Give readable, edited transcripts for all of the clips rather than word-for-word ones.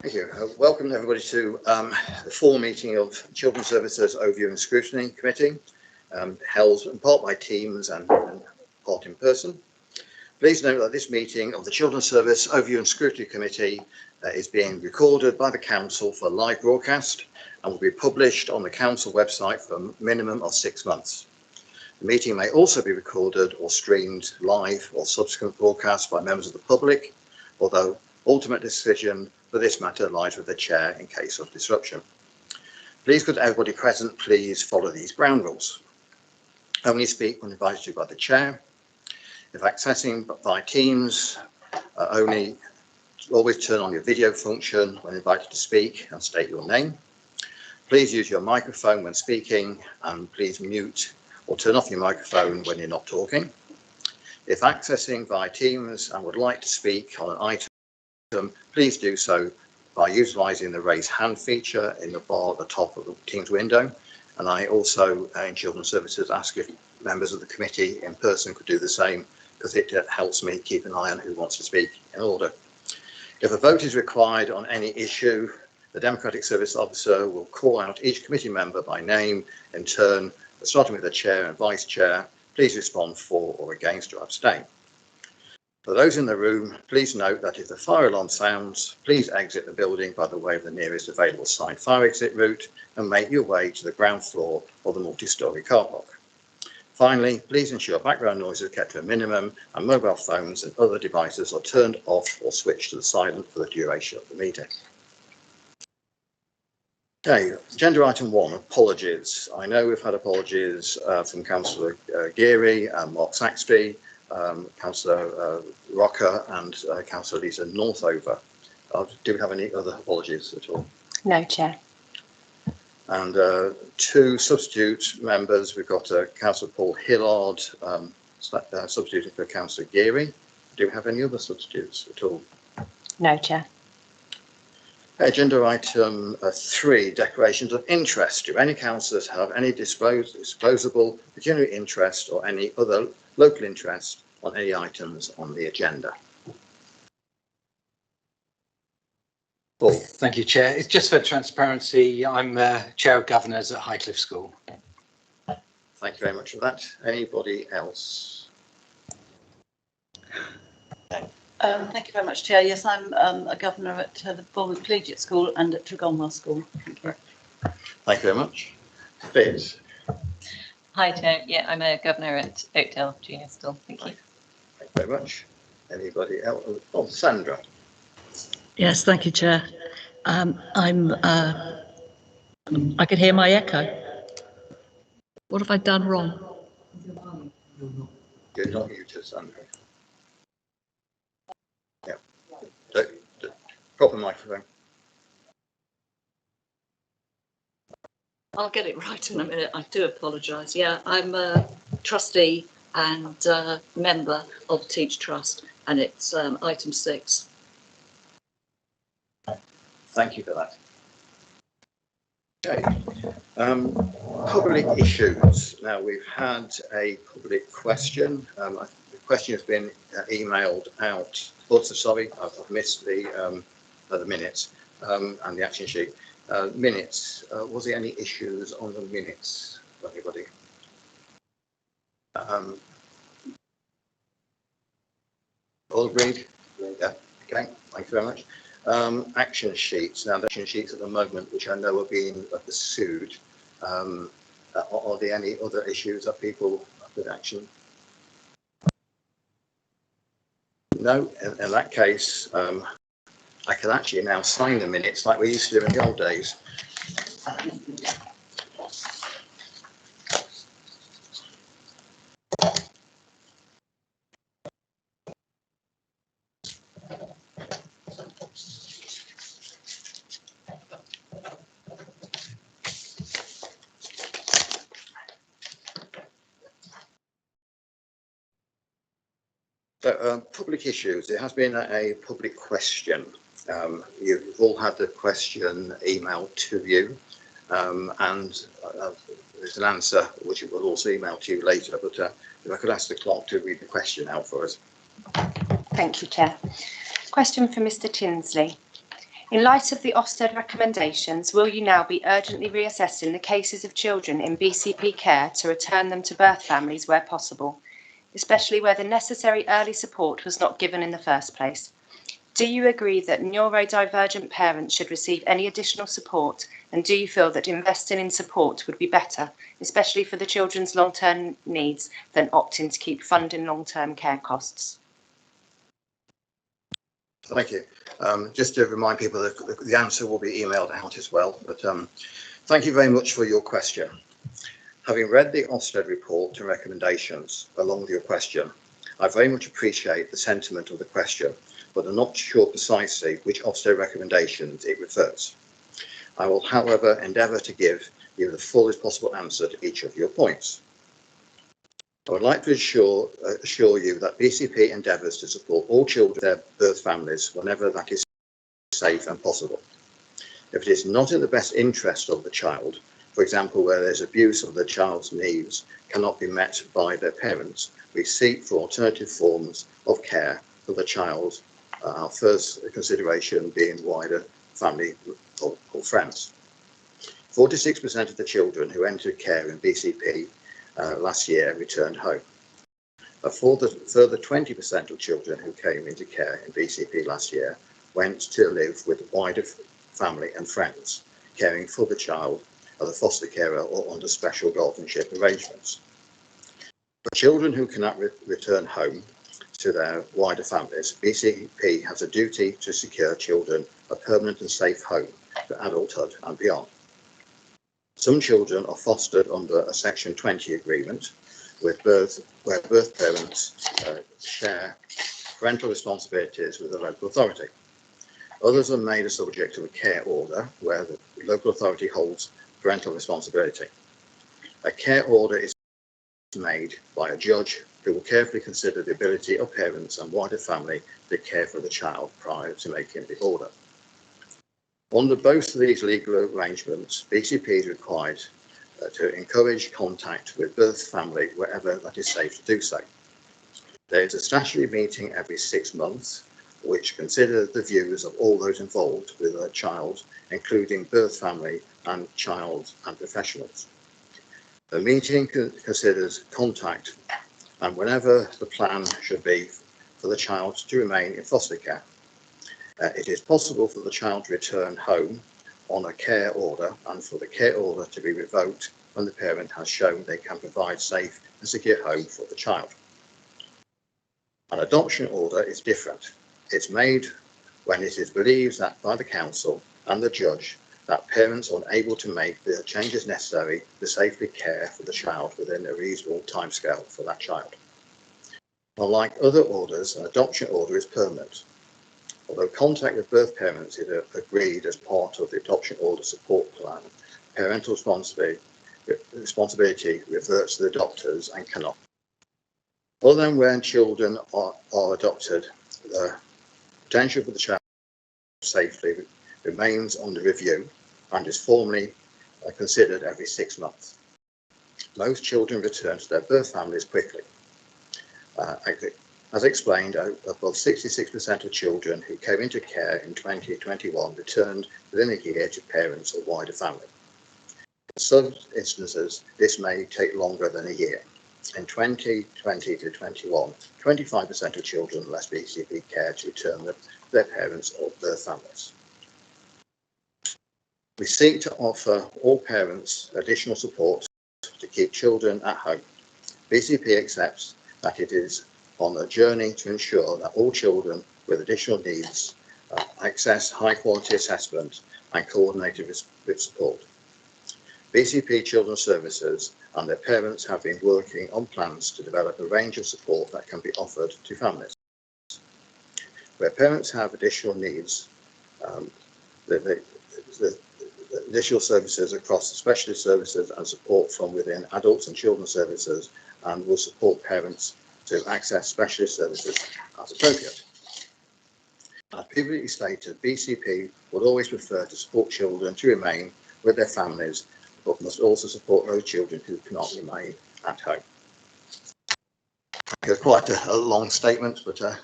Thank you. Welcome everybody to the full meeting of Children's Services Overview and Scrutiny Committee, held in part by Teams and part in person. Please note that this meeting of the Children's Service Overview and Scrutiny Committee is being recorded by the Council for live broadcast and will be published on the Council website for a minimum of 6 months. The meeting may also be recorded or streamed live or subsequent broadcast by members of the public, although ultimate decision for this matter lies with the chair in case of disruption. Please could everybody present please follow these ground rules. Only speak when invited to by the chair. If accessing by Teams, always turn on your video function when invited to speak and state your name. Please use your microphone when speaking and please mute or turn off your microphone when you're not talking. If accessing via Teams and would like to speak on an item, please do so by utilising the raise hand feature in the bar at the top of the Teams window. And I also, in Children's Services, ask if members of the committee in person could do the same, because it helps me keep an eye on who wants to speak in order. If a vote is required on any issue, the Democratic Service Officer will call out each committee member by name in turn, starting with the chair and vice chair. Please respond for or against or abstain. For those in the room, please note that if the fire alarm sounds, please exit the building by the way of the nearest available side fire exit route and make your way to the ground floor or the multi-storey car park. Finally, please ensure background noise is kept to a minimum and mobile phones and other devices are turned off or switched to the silent for the duration of the meeting. Okay, agenda item 1, apologies. I know we've had apologies from Councillor Geary and Mark Saxby, Councillor Rocker and Councillor Lisa Northover. Do we have any other apologies at all? No, Chair. And 2 substitute members. We've got Councillor Paul Hillard substituting for Councillor Geary. Do we have any other substitutes at all? No, Chair. Agenda item 3, declarations of interest. Do any councillors have any disposable pecuniary interest or any other local interest on any items on the agenda? Paul. Thank you, Chair. It's just for transparency. I'm Chair of Governors at Highcliffe School. Thank you very much for that. Anybody else? Thank you very much, Chair. Yes, I'm a governor at the Bournemouth Collegiate School and at Tregonwell School. Thank you. Thank you very much. Fizz. Hi, Chair. Yeah, I'm a governor at Oakdale Junior School. Thank you. Thank you very much. Anybody else? Oh, Sandra. Yes, thank you, Chair. I can hear my echo. What have I done wrong? You're not muted, Sandra. Yeah. Proper microphone. I'll get it right in a minute. I do apologise. Yeah, I'm a trustee and member of Teach Trust, and it's item 6. Thank you for that. Okay. Public issues. Now we've had a public question. The question has been emailed out. Also, sorry, I've missed the minutes and the action sheet. Minutes. Was there any issues on the minutes? Anybody? All agreed? Yeah. Okay. Thank you very much. Action sheets. Now, the action sheets at the moment, which I know are being pursued, are there any other issues that people with action? No. In that case, I can actually now sign the minutes like we used to do in the old days. So, public issues. There has been a public question. You've all had the question emailed to you, and there's an answer which it will also email to you later. But if I could ask the clerk to read the question out for us. Thank you, Chair. Question for Mr. Tinsley. In light of the Ofsted recommendations, will you now be urgently reassessing the cases of children in BCP care to return them to birth families where possible, especially where the necessary early support was not given in the first place? Do you agree that neurodivergent parents should receive any additional support, and do you feel that investing in support would be better, especially for the children's long-term needs, than opting to keep funding long-term care costs? Thank you. Just to remind people that the answer will be emailed out as well, but thank you very much for your question. Having read the Ofsted report and recommendations along with your question, I very much appreciate the sentiment of the question, but I'm not sure precisely which Ofsted recommendations it refers. I will, however, endeavour to give you the fullest possible answer to each of your points. I would like to assure you that BCP endeavours to support all children in their birth families whenever that is safe and possible. If it is not in the best interest of the child, for example, where there's abuse of the child's needs cannot be met by their parents, we seek for alternative forms of care for the child, our first consideration being wider family or friends. 46% of the children who entered care in BCP last year returned home. A further 20% of children who came into care in BCP last year went to live with wider family and friends, caring for the child as a foster carer or under special guardianship arrangements. For children who cannot return home to their wider families, BCP has a duty to secure children a permanent and safe home for adulthood and beyond. Some children are fostered under a Section 20 agreement where birth parents share parental responsibilities with the local authority. Others are made a subject of a care order where the local authority holds parental responsibility. A care order is made by a judge who will carefully consider the ability of parents and wider family to care for the child prior to making the order. Under both of these legal arrangements, BCP is required to encourage contact with birth family wherever that is safe to do so. There is a statutory meeting every 6 months which considers the views of all those involved with a child, including birth family and child and professionals. The meeting considers contact and whenever the plan should be for the child to remain in foster care. It is possible for the child to return home on a care order and for the care order to be revoked when the parent has shown they can provide safe and secure home for the child. An adoption order is different. It's made when it is believed that by the council and the judge that parents are unable to make the changes necessary to safely care for the child within a reasonable timescale for that child. Unlike other orders, an adoption order is permanent. Although contact with birth parents is agreed as part of the adoption order support plan, parental responsibility reverts to the adopters and cannot. Other than when children are adopted, the potential for the child safely remains under review and is formally considered every 6 months. Most children return to their birth families quickly. As explained, above 66% of children who came into care in 2021 returned within a year to parents or wider family. In some instances, this may take longer than a year. In 2020 to 21, 25% of children left BCP care to return to their parents or birth families. We seek to offer all parents additional support to keep children at home. BCP accepts that it is on a journey to ensure that all children with additional needs access high quality assessment and coordinated support. BCP Children's Services and their parents have been working on plans to develop a range of support that can be offered to families. Where parents have additional needs, the additional services across the specialist services and support from within adults and children's services, and will support parents to access specialist services as appropriate. As previously stated, BCP would always prefer to support children to remain with their families, but must also support those children who cannot remain at home. It's quite a long statement, but I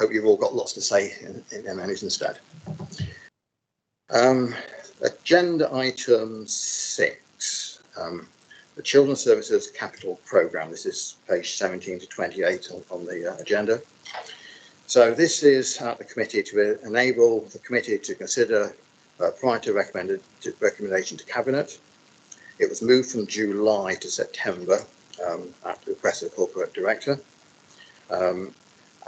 hope you've all got lots to say in MNs instead. Agenda item 6, the Children's Services Capital Programme. This is page 17 to 28 on the agenda. So this is the committee to enable the committee to consider prior to recommendation to Cabinet. It was moved from July to September at the request of the Corporate Director.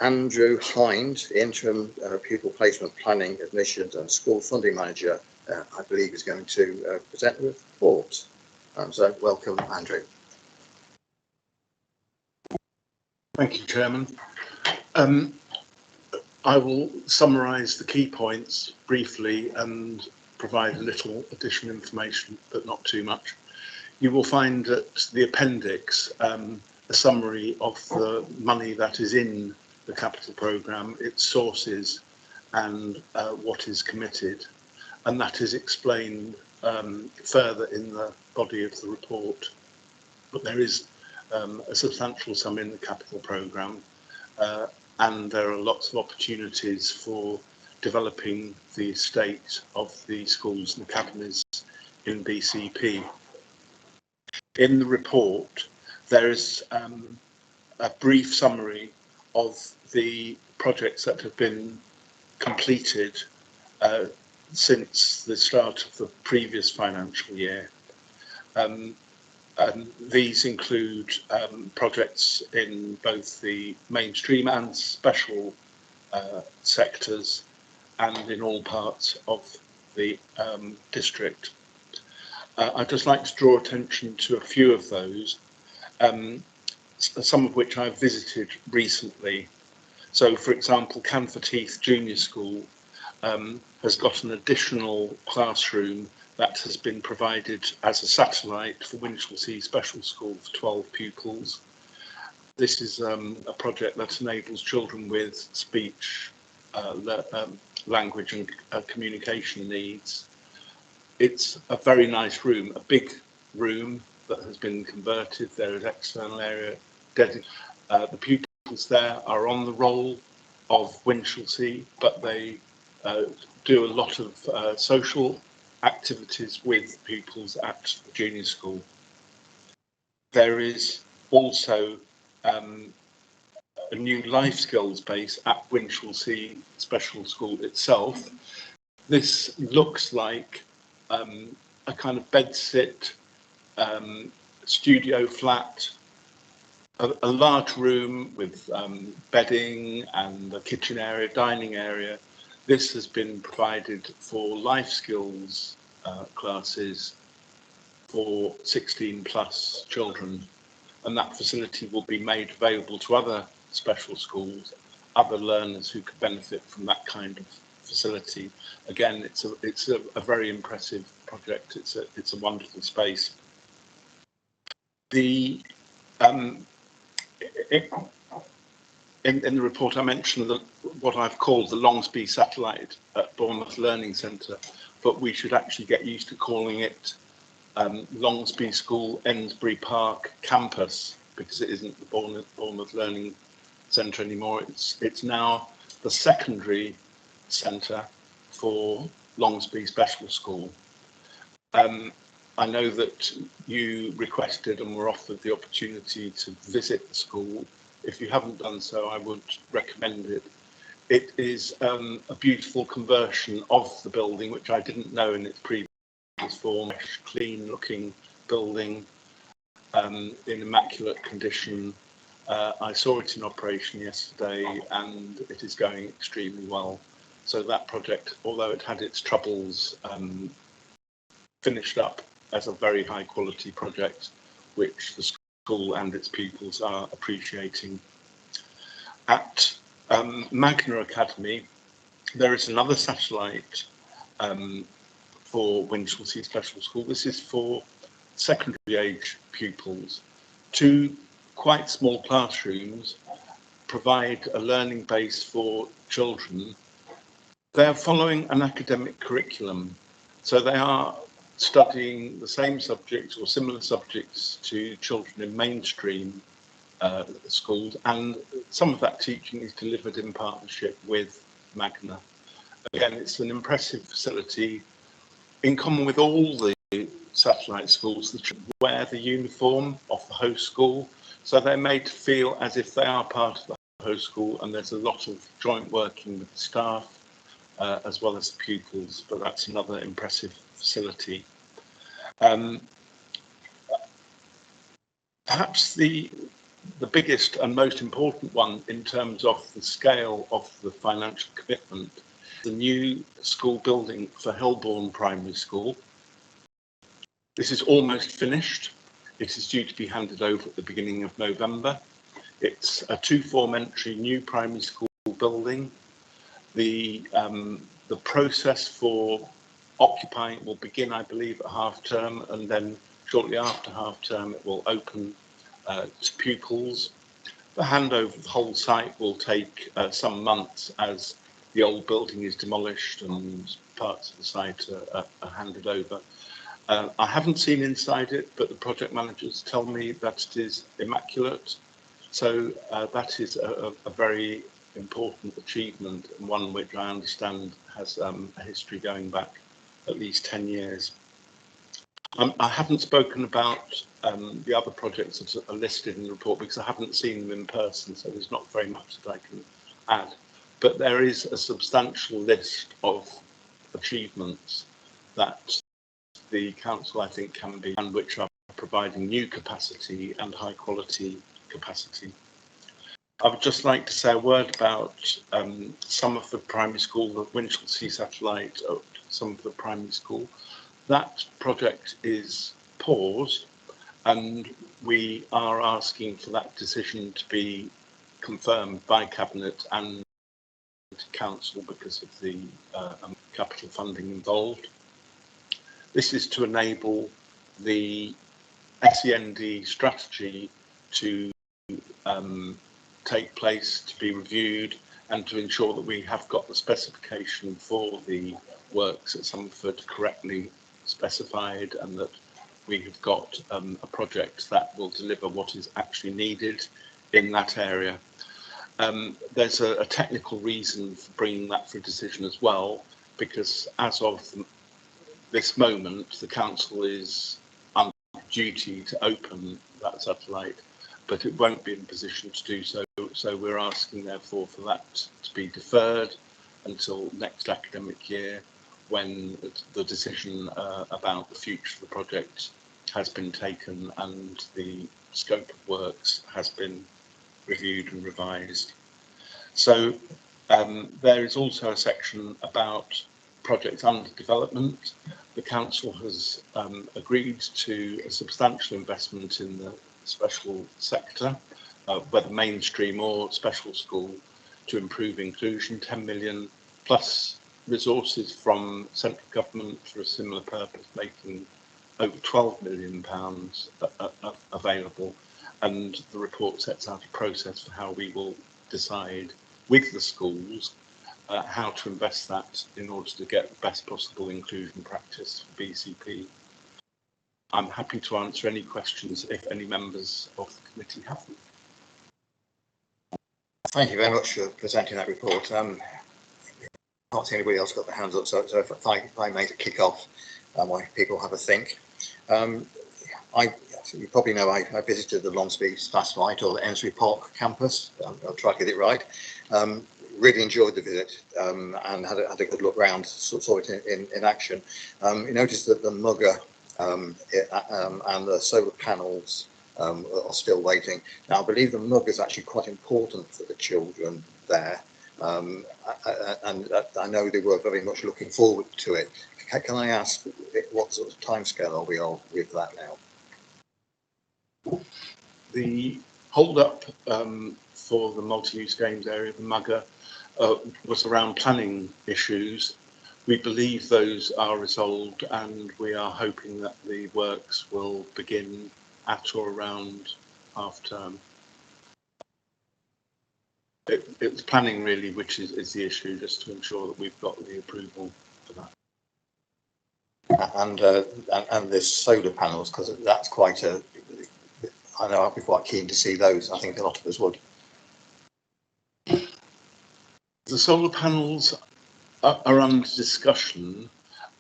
Andrew Hind, the Interim Pupil Placement Planning, Admissions and School Funding Manager, I believe is going to present the report. So welcome, Andrew. Thank you, Chairman. I will summarise the key points briefly and provide a little additional information, but not too much. You will find at the appendix a summary of the money that is in the capital programme, its sources and what is committed, and that is explained further in the body of the report. But there is a substantial sum in the capital programme, and there are lots of opportunities for developing the estate of the schools and academies in BCP. In the report, there is a brief summary of the projects that have been completed since the start of the previous financial year. These include projects in both the mainstream and special sectors and in all parts of the district. I'd just like to draw attention to a few of those, some of which I've visited recently. So, for example, Canford Heath Junior School has got an additional classroom that has been provided as a satellite for Winchelsea Special School for 12 pupils. This is a project that enables children with speech, language and communication needs. It's a very nice room, a big room that has been converted. There is external area dedicated. The pupils there are on the roll of Winchelsea, but they do a lot of social activities with pupils at the junior school. There is also a new life skills base at Winchelsea Special School itself. This looks like a kind of bedsit studio flat, a large room with bedding and a kitchen area, dining area. This has been provided for life skills classes for 16+ children, and that facility will be made available to other special schools, other learners who could benefit from that kind of facility. Again, it's a very impressive project. It's a wonderful space. The in the report, I mentioned what I've called the Longsby Satellite at Bournemouth Learning Centre, but we should actually get used to calling it Longsby School Ensbury Park Campus, because it isn't the Bournemouth Learning Centre anymore. It's now the secondary centre for Longsby Special School. I know that you requested and were offered the opportunity to visit the school. If you haven't done so, I would recommend it. It is a beautiful conversion of the building, which I didn't know in its previous form. Clean looking building in immaculate condition. I saw it in operation yesterday and it is going extremely well. So that project, although it had its troubles, finished up as a very high quality project, which the school and its pupils are appreciating. At Magna Academy, there is another satellite for Winchelsea Special School. This is for secondary age pupils. 2 quite small classrooms provide a learning base for children. They are following an academic curriculum, so they are studying the same subjects or similar subjects to children in mainstream schools, and some of that teaching is delivered in partnership with Magna. Again, it's an impressive facility. In common with all the satellite schools, the children wear the uniform of the host school, so they're made to feel as if they are part of the host school, and there's a lot of joint working with the staff as well as the pupils, but that's another impressive facility. Perhaps the biggest and most important one in terms of the scale of the financial commitment, the new school building for Hillbourne Primary School. This is almost finished. It is due to be handed over at the beginning of November. It's a 2-form entry new primary school building. The process for occupying will begin, I believe, at half term, and then shortly after half term it will open to pupils. The handover of the whole site will take some months as the old building is demolished and parts of the site are handed over. I haven't seen inside it, but the project managers tell me that it is immaculate. So that is a very important achievement, and one which I understand has a history going back at least 10 years. I haven't spoken about the other projects that are listed in the report because I haven't seen them in person, so there's not very much that I can add. But there is a substantial list of achievements that the council, I think, can be, and which are providing new capacity and high quality capacity. I would just like to say a word about some of the primary school, the Winchelsea satellite, some of the primary school. That project is paused, and we are asking for that decision to be confirmed by Cabinet and Council because of the capital funding involved. This is to enable the SEND strategy to take place, to be reviewed, and to ensure that we have got the specification for the works at Summerford correctly specified, and that we have got a project that will deliver what is actually needed in that area. There's a technical reason for bringing that for a decision as well, because as of this moment, the council is under duty to open that satellite, but it won't be in a position to do so. So we're asking, therefore, for that to be deferred until next academic year, when the decision about the future of the project has been taken and the scope of works has been reviewed and revised. So there is also a section about projects under development. The council has agreed to a substantial investment in the special sector, whether mainstream or special school, to improve inclusion, 10 million plus resources from central government for a similar purpose, making over £12 million available. And the report sets out a process for how we will decide with the schools how to invest that in order to get the best possible inclusion practice for BCP. I'm happy to answer any questions if any members of the committee have them. Thank you very much for presenting that report. I can't see anybody else got their hands up, so if I may kick off while people have a think. You probably know I visited the Longsby satellite, or the Ensbury Park campus. I'll try to get it right. Really enjoyed the visit and had a good look around, saw it in action. You noticed that the mugger and the solar panels are still waiting. Now, I believe the mugger is actually quite important for the children there, and I know they were very much looking forward to it. Can I ask what sort of timescale are we on with that now? The hold-up for the multi-use games area, the mugger, was around planning issues. We believe those are resolved, and we are hoping that the works will begin at or around half term. It's planning really which is the issue, just to ensure that we've got the approval for that. And the solar panels, because that's quite I know I'd be quite keen to see those. I think a lot of us would. The solar panels are under discussion.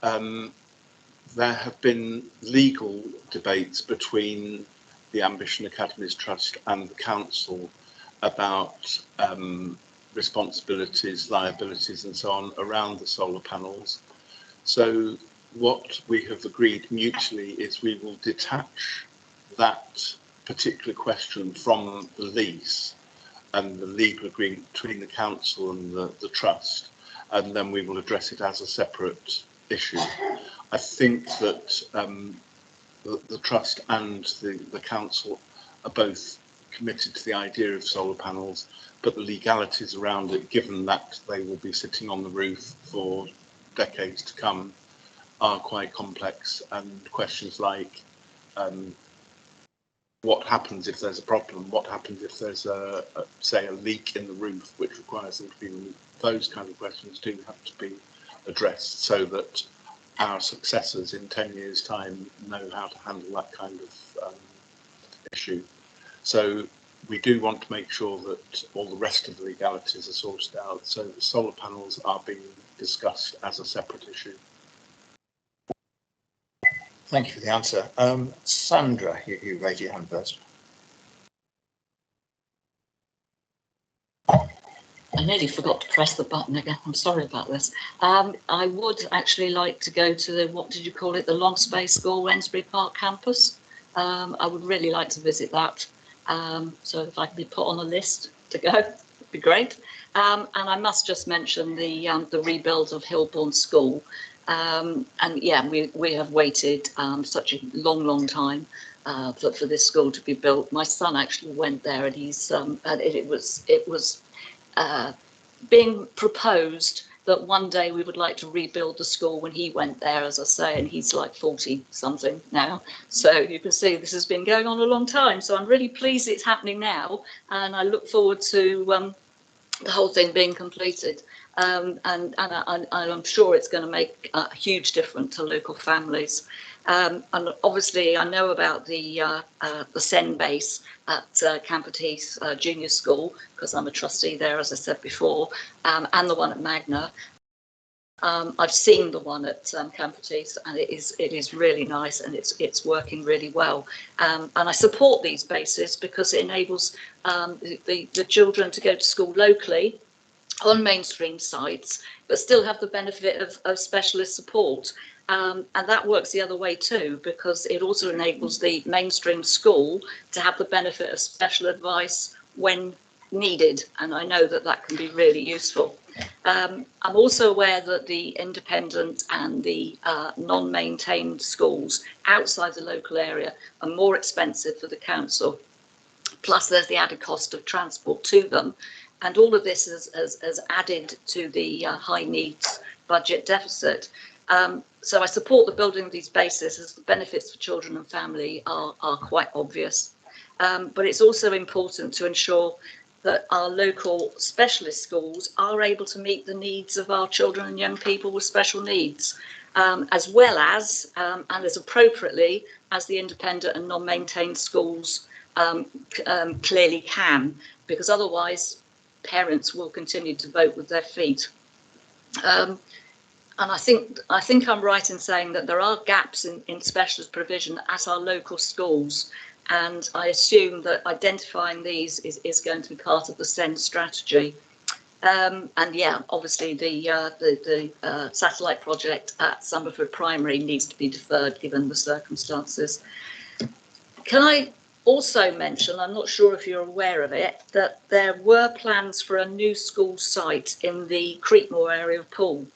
There have been legal debates between the Ambition Academies Trust and the council about responsibilities, liabilities and so on around the solar panels. So what we have agreed mutually is we will detach that particular question from the lease and the legal agreement between the council and the trust, and then we will address it as a separate issue. I think that the trust and the council are both committed to the idea of solar panels, but the legalities around it, given that they will be sitting on the roof for decades to come, are quite complex, and questions like what happens if there's a problem, what happens if there's say a leak in the roof which requires them to be removed. Those kind of questions do have to be addressed so that our successors in 10 years time know how to handle that kind of issue. So we do want to make sure that all the rest of the legalities are sorted out, so the solar panels are being discussed as a separate issue. Thank you for the answer. Sandra, you raised your hand first. I nearly forgot to press the button again. I'm sorry about this. I would actually like to go to the, what did you call it, the Long Space School, Wensbury Park campus. I would really like to visit that. So if I could be put on a list to go, it'd be great. And I must just mention the rebuild of Hilborn School. And yeah, we have waited such a long time for this school to be built. My son actually went there, and he's and it was being proposed that one day we would like to rebuild the school when he went there, as I say, and he's like 40 something now. So you can see this has been going on a long time. So I'm really pleased it's happening now, and I look forward to the whole thing being completed. And I'm sure it's going to make a huge difference to local families. And obviously, I know about the SEN base at Camford Heath Junior School, because I'm a trustee there, as I said before, and the one at Magna. I've seen the one at Camford Heath, and it is really nice, and it's working really well. And I support these bases because it enables the children to go to school locally on mainstream sites, but still have the benefit of specialist support. And that works the other way too, because it also enables the mainstream school to have the benefit of special advice when needed. And I know that that can be really useful. I'm also aware that the independent and the non-maintained schools outside the local area are more expensive for the council. Plus there's the added cost of transport to them. And all of this has added to the high needs budget deficit. So I support the building of these bases, as the benefits for children and family are quite obvious. But it's also important to ensure that our local specialist schools are able to meet the needs of our children and young people with special needs, as well as, and as appropriately as the independent and non-maintained schools clearly can, because otherwise parents will continue to vote with their feet. And I think I'm right in saying that there are gaps in specialist provision at our local schools, and I assume that identifying these is going to be part of the SEND strategy. And yeah, obviously the satellite project at Somerford Primary needs to be deferred given the circumstances. Can I also mention, I'm not sure if you're aware of it, that there were plans for a new school site in the Creekmore area of Poole.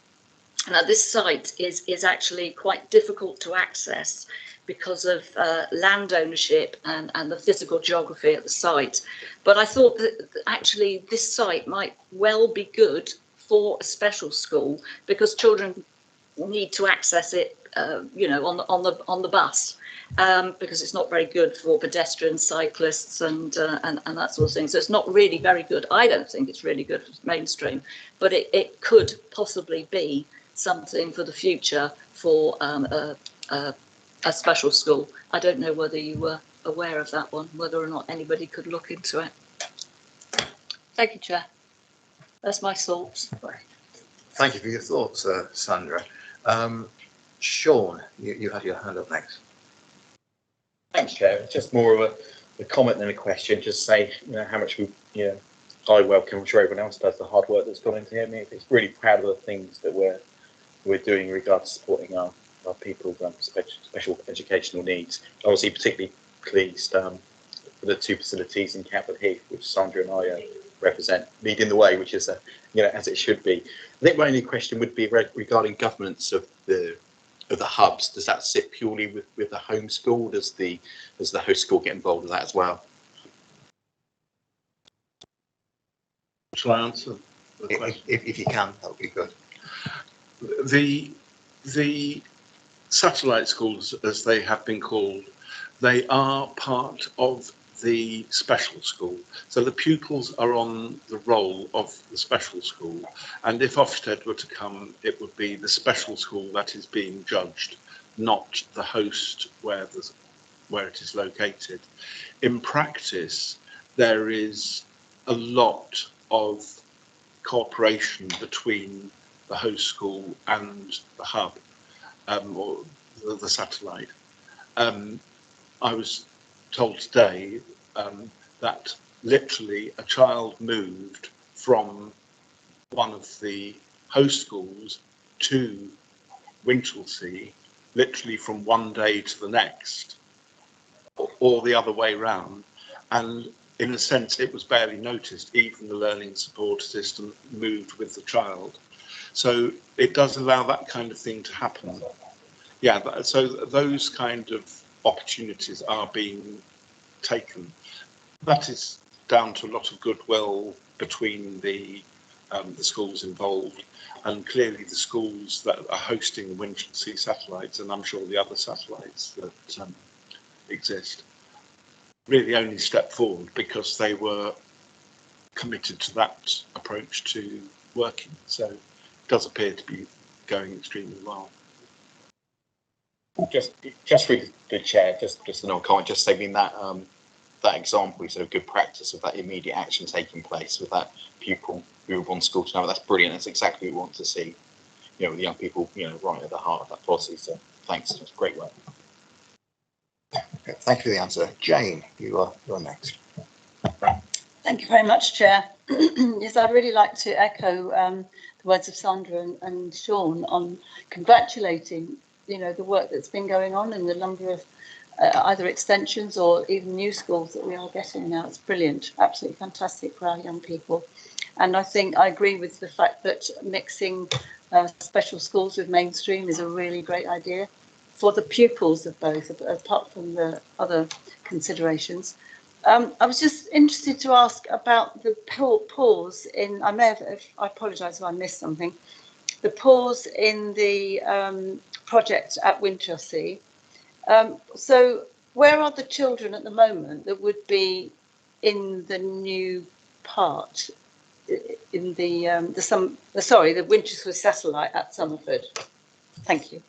Now this site is actually quite difficult to access because of land ownership and the physical geography at the site. But I thought that actually this site might well be good for a special school, because children need to access it, you know, on the bus. Because it's not very good for pedestrians, cyclists, and that sort of thing. So it's not really very good. I don't think it's really good for mainstream, but it could possibly be something for the future for a special school. I don't know whether you aware of that one, whether or not anybody could look into it. Thank you, Chair. That's my thoughts. Thank you for your thoughts, Sandra. Sean, you had your hand up next. Thanks, Chair. Just more of a comment than a question. Just say, how much I welcome, I'm sure everyone else does, the hard work that's gone into here. It's really proud of the things that we're doing in regards to supporting our people with special educational needs. Obviously, particularly pleased for the 2 facilities in Catford Heath, which Sandra and I represent, leading the way, which is as it should be. I think my only question would be regarding governance of the hubs. Does that sit purely with the home school? Does the host school get involved with that as well? Shall I answer the question? If you can, that would be good. The satellite schools, as they have been called, they are part of the special school. So the pupils are on the roll of the special school. And if Ofsted were to come, it would be the special school that is being judged, not the host where it is located. In practice, there is a lot of cooperation between the host school and the hub, or the satellite. I was told today that literally a child moved from one of the host schools to Winchelsea, literally from one day to the next, or the other way round. And in a sense, it was barely noticed. Even the learning support system moved with the child. So it does allow that kind of thing to happen. Yeah, so those kind of opportunities are being taken. That is down to a lot of goodwill between the schools involved, and clearly the schools that are hosting Winchelsea satellites, and I'm sure the other satellites that exist, really only stepped forward because they were committed to that approach to working. So it does appear to be going extremely well. Just through the chair, just an old comment, just saying that example is a good practice of that immediate action taking place with that pupil who wants school to know. That's brilliant. That's exactly what we want to see. With the young people, right at the heart of that policy. So thanks. It's great work. Okay, thank you for the answer. Jane, you're next. Thank you very much, Chair. Yes, I'd really like to echo the words of Sandra and Sean on congratulating, the work that's been going on and the number of either extensions or even new schools that we are getting now. It's brilliant, absolutely fantastic for our young people. And I think I agree with the fact that mixing special schools with mainstream is a really great idea for the pupils of both, apart from the other considerations. I was just interested to ask about the pause in, I apologise if I missed something, the pause in the project at Winchelsea. So where are the children at the moment that would be in the new part, in the Winchelsea satellite at Somerford? Thank you.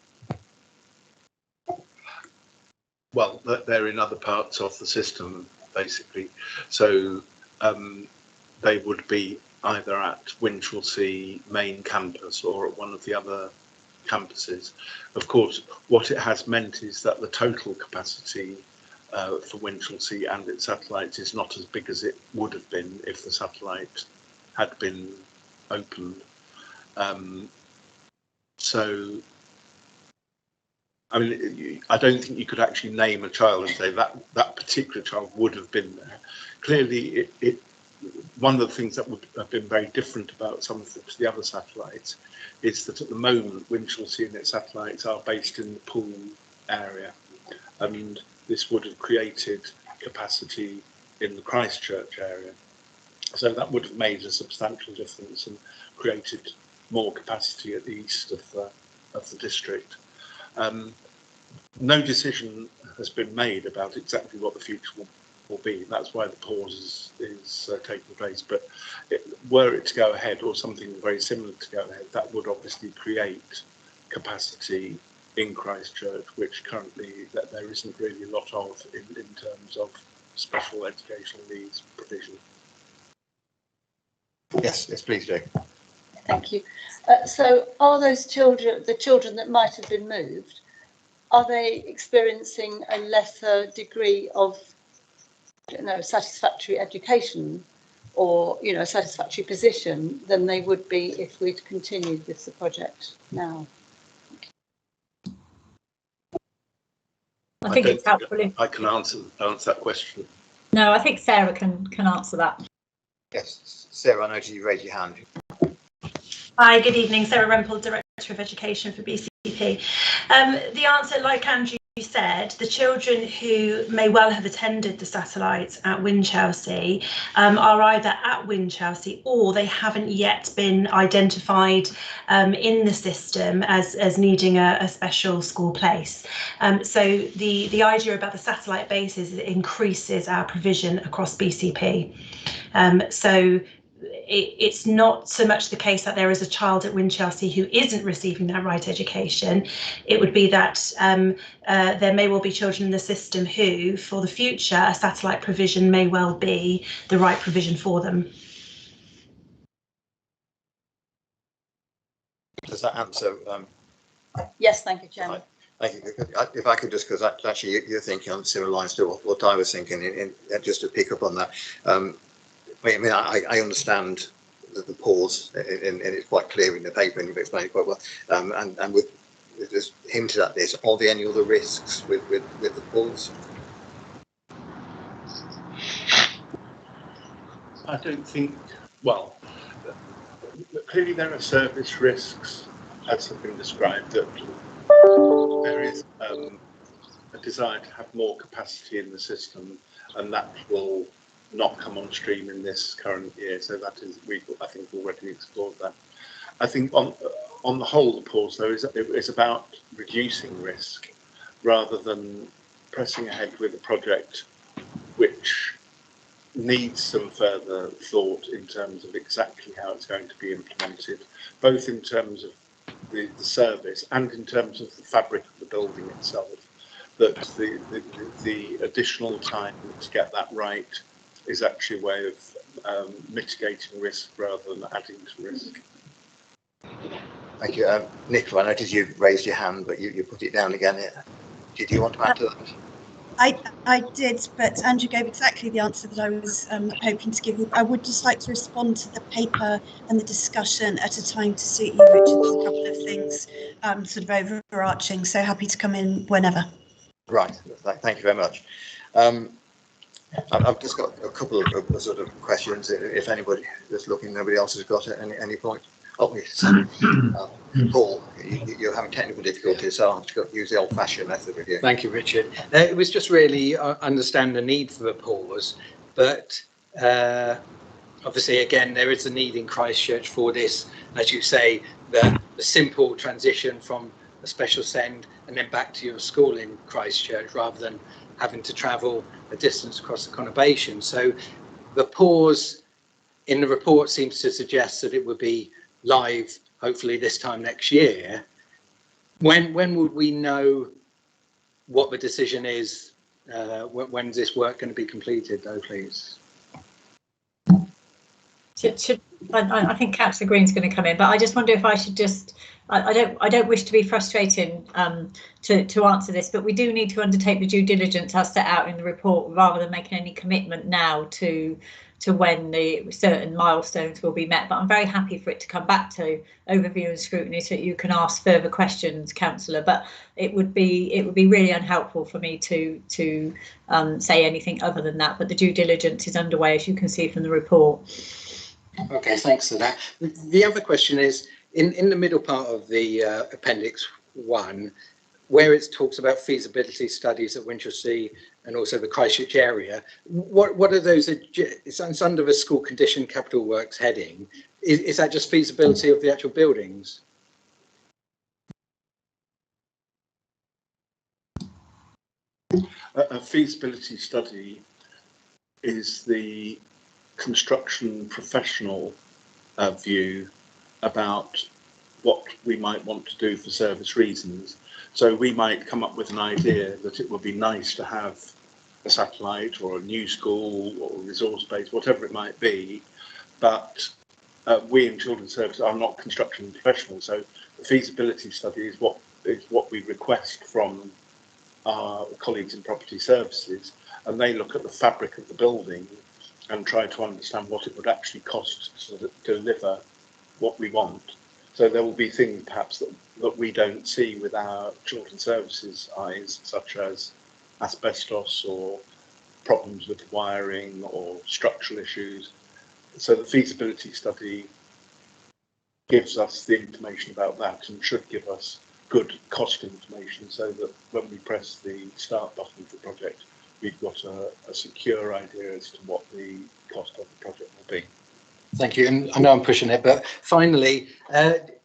Well, they're in other parts of the system, basically. So they would be either at Winchelsea main campus or at one of the other campuses. Of course, what it has meant is that the total capacity for Winchelsea and its satellites is not as big as it would have been if the satellite had been opened. So, I mean, I don't think you could actually name a child and say that particular child would have been there. Clearly, one of the things that would have been very different about some of the other satellites is that at the moment, Winchelsea and its satellites are based in the Poole area, and this would have created capacity in the Christchurch area. So that would have made a substantial difference and created more capacity at the east of the district. No decision has been made about exactly what the future will be. That's why the pause is taking place. But were it to go ahead, or something very similar to go ahead, that would obviously create capacity in Christchurch, which currently that there isn't really a lot of in terms of special educational needs provision. Yes, yes, please, Jake. Thank you. So are those children, the children that might have been moved, are they experiencing a lesser degree of, you know, satisfactory education or, you know, a satisfactory position than they would be if we'd continued with the project now? I think it's helpful if I can answer that question. no, I think Sarah can answer that. Yes, Sarah, I noticed you raised your hand. Hi, good evening. Sarah Rempel, Director of Education for BCP. The answer, like Andrew said, the children who may well have attended the satellite at Winchelsea are either at Winchelsea or they haven't yet been identified in the system as needing a special school place. So the idea about the satellite bases increases our provision across BCP. So it's not so much the case that there is a child at Winchelsea who isn't receiving that right education. It would be that there may well be children in the system who, for the future, a satellite provision may well be the right provision for them. Does that answer? Yes, thank you, Chairman. Thank you. If I could just, because actually you're thinking on similar lines to what I was thinking, just to pick up on that. I mean, I understand the pause, and it's quite clear in the paper, and you've explained it quite well. And we've just hinted at this. Are there any other risks with the pause? I don't think. Well, clearly there are service risks, as have been described. That there is a desire to have more capacity in the system, and that will not come on stream in this current year. So that is, I think, already explored that. I think on the whole, the pause though is about reducing risk rather than pressing ahead with a project which needs some further thought in terms of exactly how it's going to be implemented, both in terms of the service and in terms of the fabric of the building itself. That the additional time to get that right is actually a way of mitigating risk rather than adding to risk. Thank you. Nicola, I noticed you raised your hand, but you put it down again. Did you want to add to that? I did, but Andrew gave exactly the answer that I was hoping to give you. I would just like to respond to the paper and the discussion at a time to suit you, Richard. There's a couple of things sort of overarching, so happy to come in whenever. Right, thank you very much. I've just got a couple of sort of questions. If anybody that's looking, nobody else has got it at any point. Oh, yes. Paul, you're having technical difficulties, so I'll have to use the old-fashioned method with you. Thank you, Richard. It was just really understand the need for a pause, but obviously, again, there is a need in Christchurch for this, as you say, the simple transition from a special send and then back to your school in Christchurch rather than having to travel a distance across the conurbation. So the pause in the report seems to suggest that it would be live hopefully this time next year. When would we know what the decision is? When's this work going to be completed though, please? I think Councillor Green's going to come in, but I just wonder if I should just, I don't wish to be frustrating to answer this, but we do need to undertake the due diligence as set out in the report rather than making any commitment now to when the certain milestones will be met. But I'm very happy for it to come back to overview and scrutiny so that you can ask further questions, Councillor. But it would be really unhelpful for me to say anything other than that. But the due diligence is underway, as you can see from the report. Okay, thanks for that. The other question is, in the middle part of the Appendix 1, where it talks about feasibility studies at Winchelsea and also the Christchurch area, what are those? It's under the school condition capital works heading. Is that just feasibility of the actual buildings? A feasibility study is the construction professional view about what we might want to do for service reasons. So we might come up with an idea that it would be nice to have a satellite or a new school or resource base, whatever it might be, but we in Children's Services are not construction professionals, so the feasibility study is what we request from our colleagues in property services, and they look at the fabric of the building and try to understand what it would actually cost to deliver what we want. So there will be things perhaps that we don't see with our Children's Services eyes, such as asbestos or problems with wiring or structural issues. So the feasibility study gives us the information about that and should give us good cost information, so that when we press the start button for the project, we've got a secure idea as to what the cost of the project will be. Thank you. And I know I'm pushing it, but finally,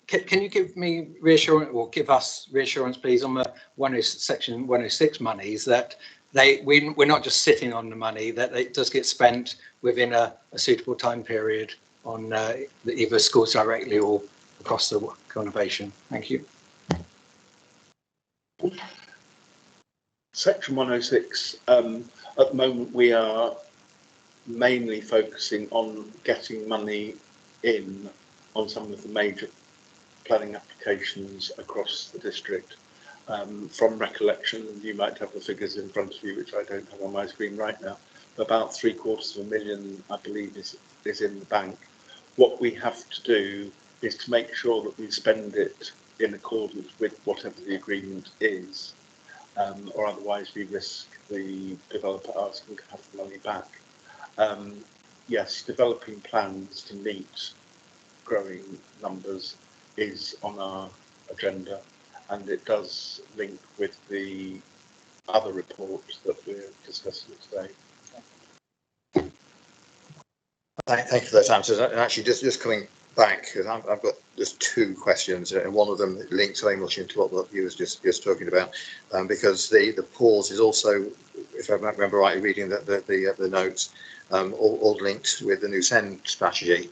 can you give me reassurance, or give us reassurance, please, on the Section 106 monies, that we're not just sitting on the money, that it does get spent within a suitable time period on either schools directly or across the conurbation? Thank you. Section 106, at the moment we are mainly focusing on getting money in on some of the major planning applications across the district. From recollection, you might have the figures in front of you, which I don't have on my screen right now, but about $750,000, I believe, is in the bank. What we have to do is to make sure that we spend it in accordance with whatever the agreement is, or otherwise we risk the developer asking to have the money back. Yes, developing plans to meet growing numbers is on our agenda, and it does link with the other reports that we're discussing today. Thank you for those answers. And actually, just coming back, because I've got just two questions, and one of them links very much into what you was just talking about, because the pause is also, if I remember rightly, reading the notes, all linked with the new SEND strategy.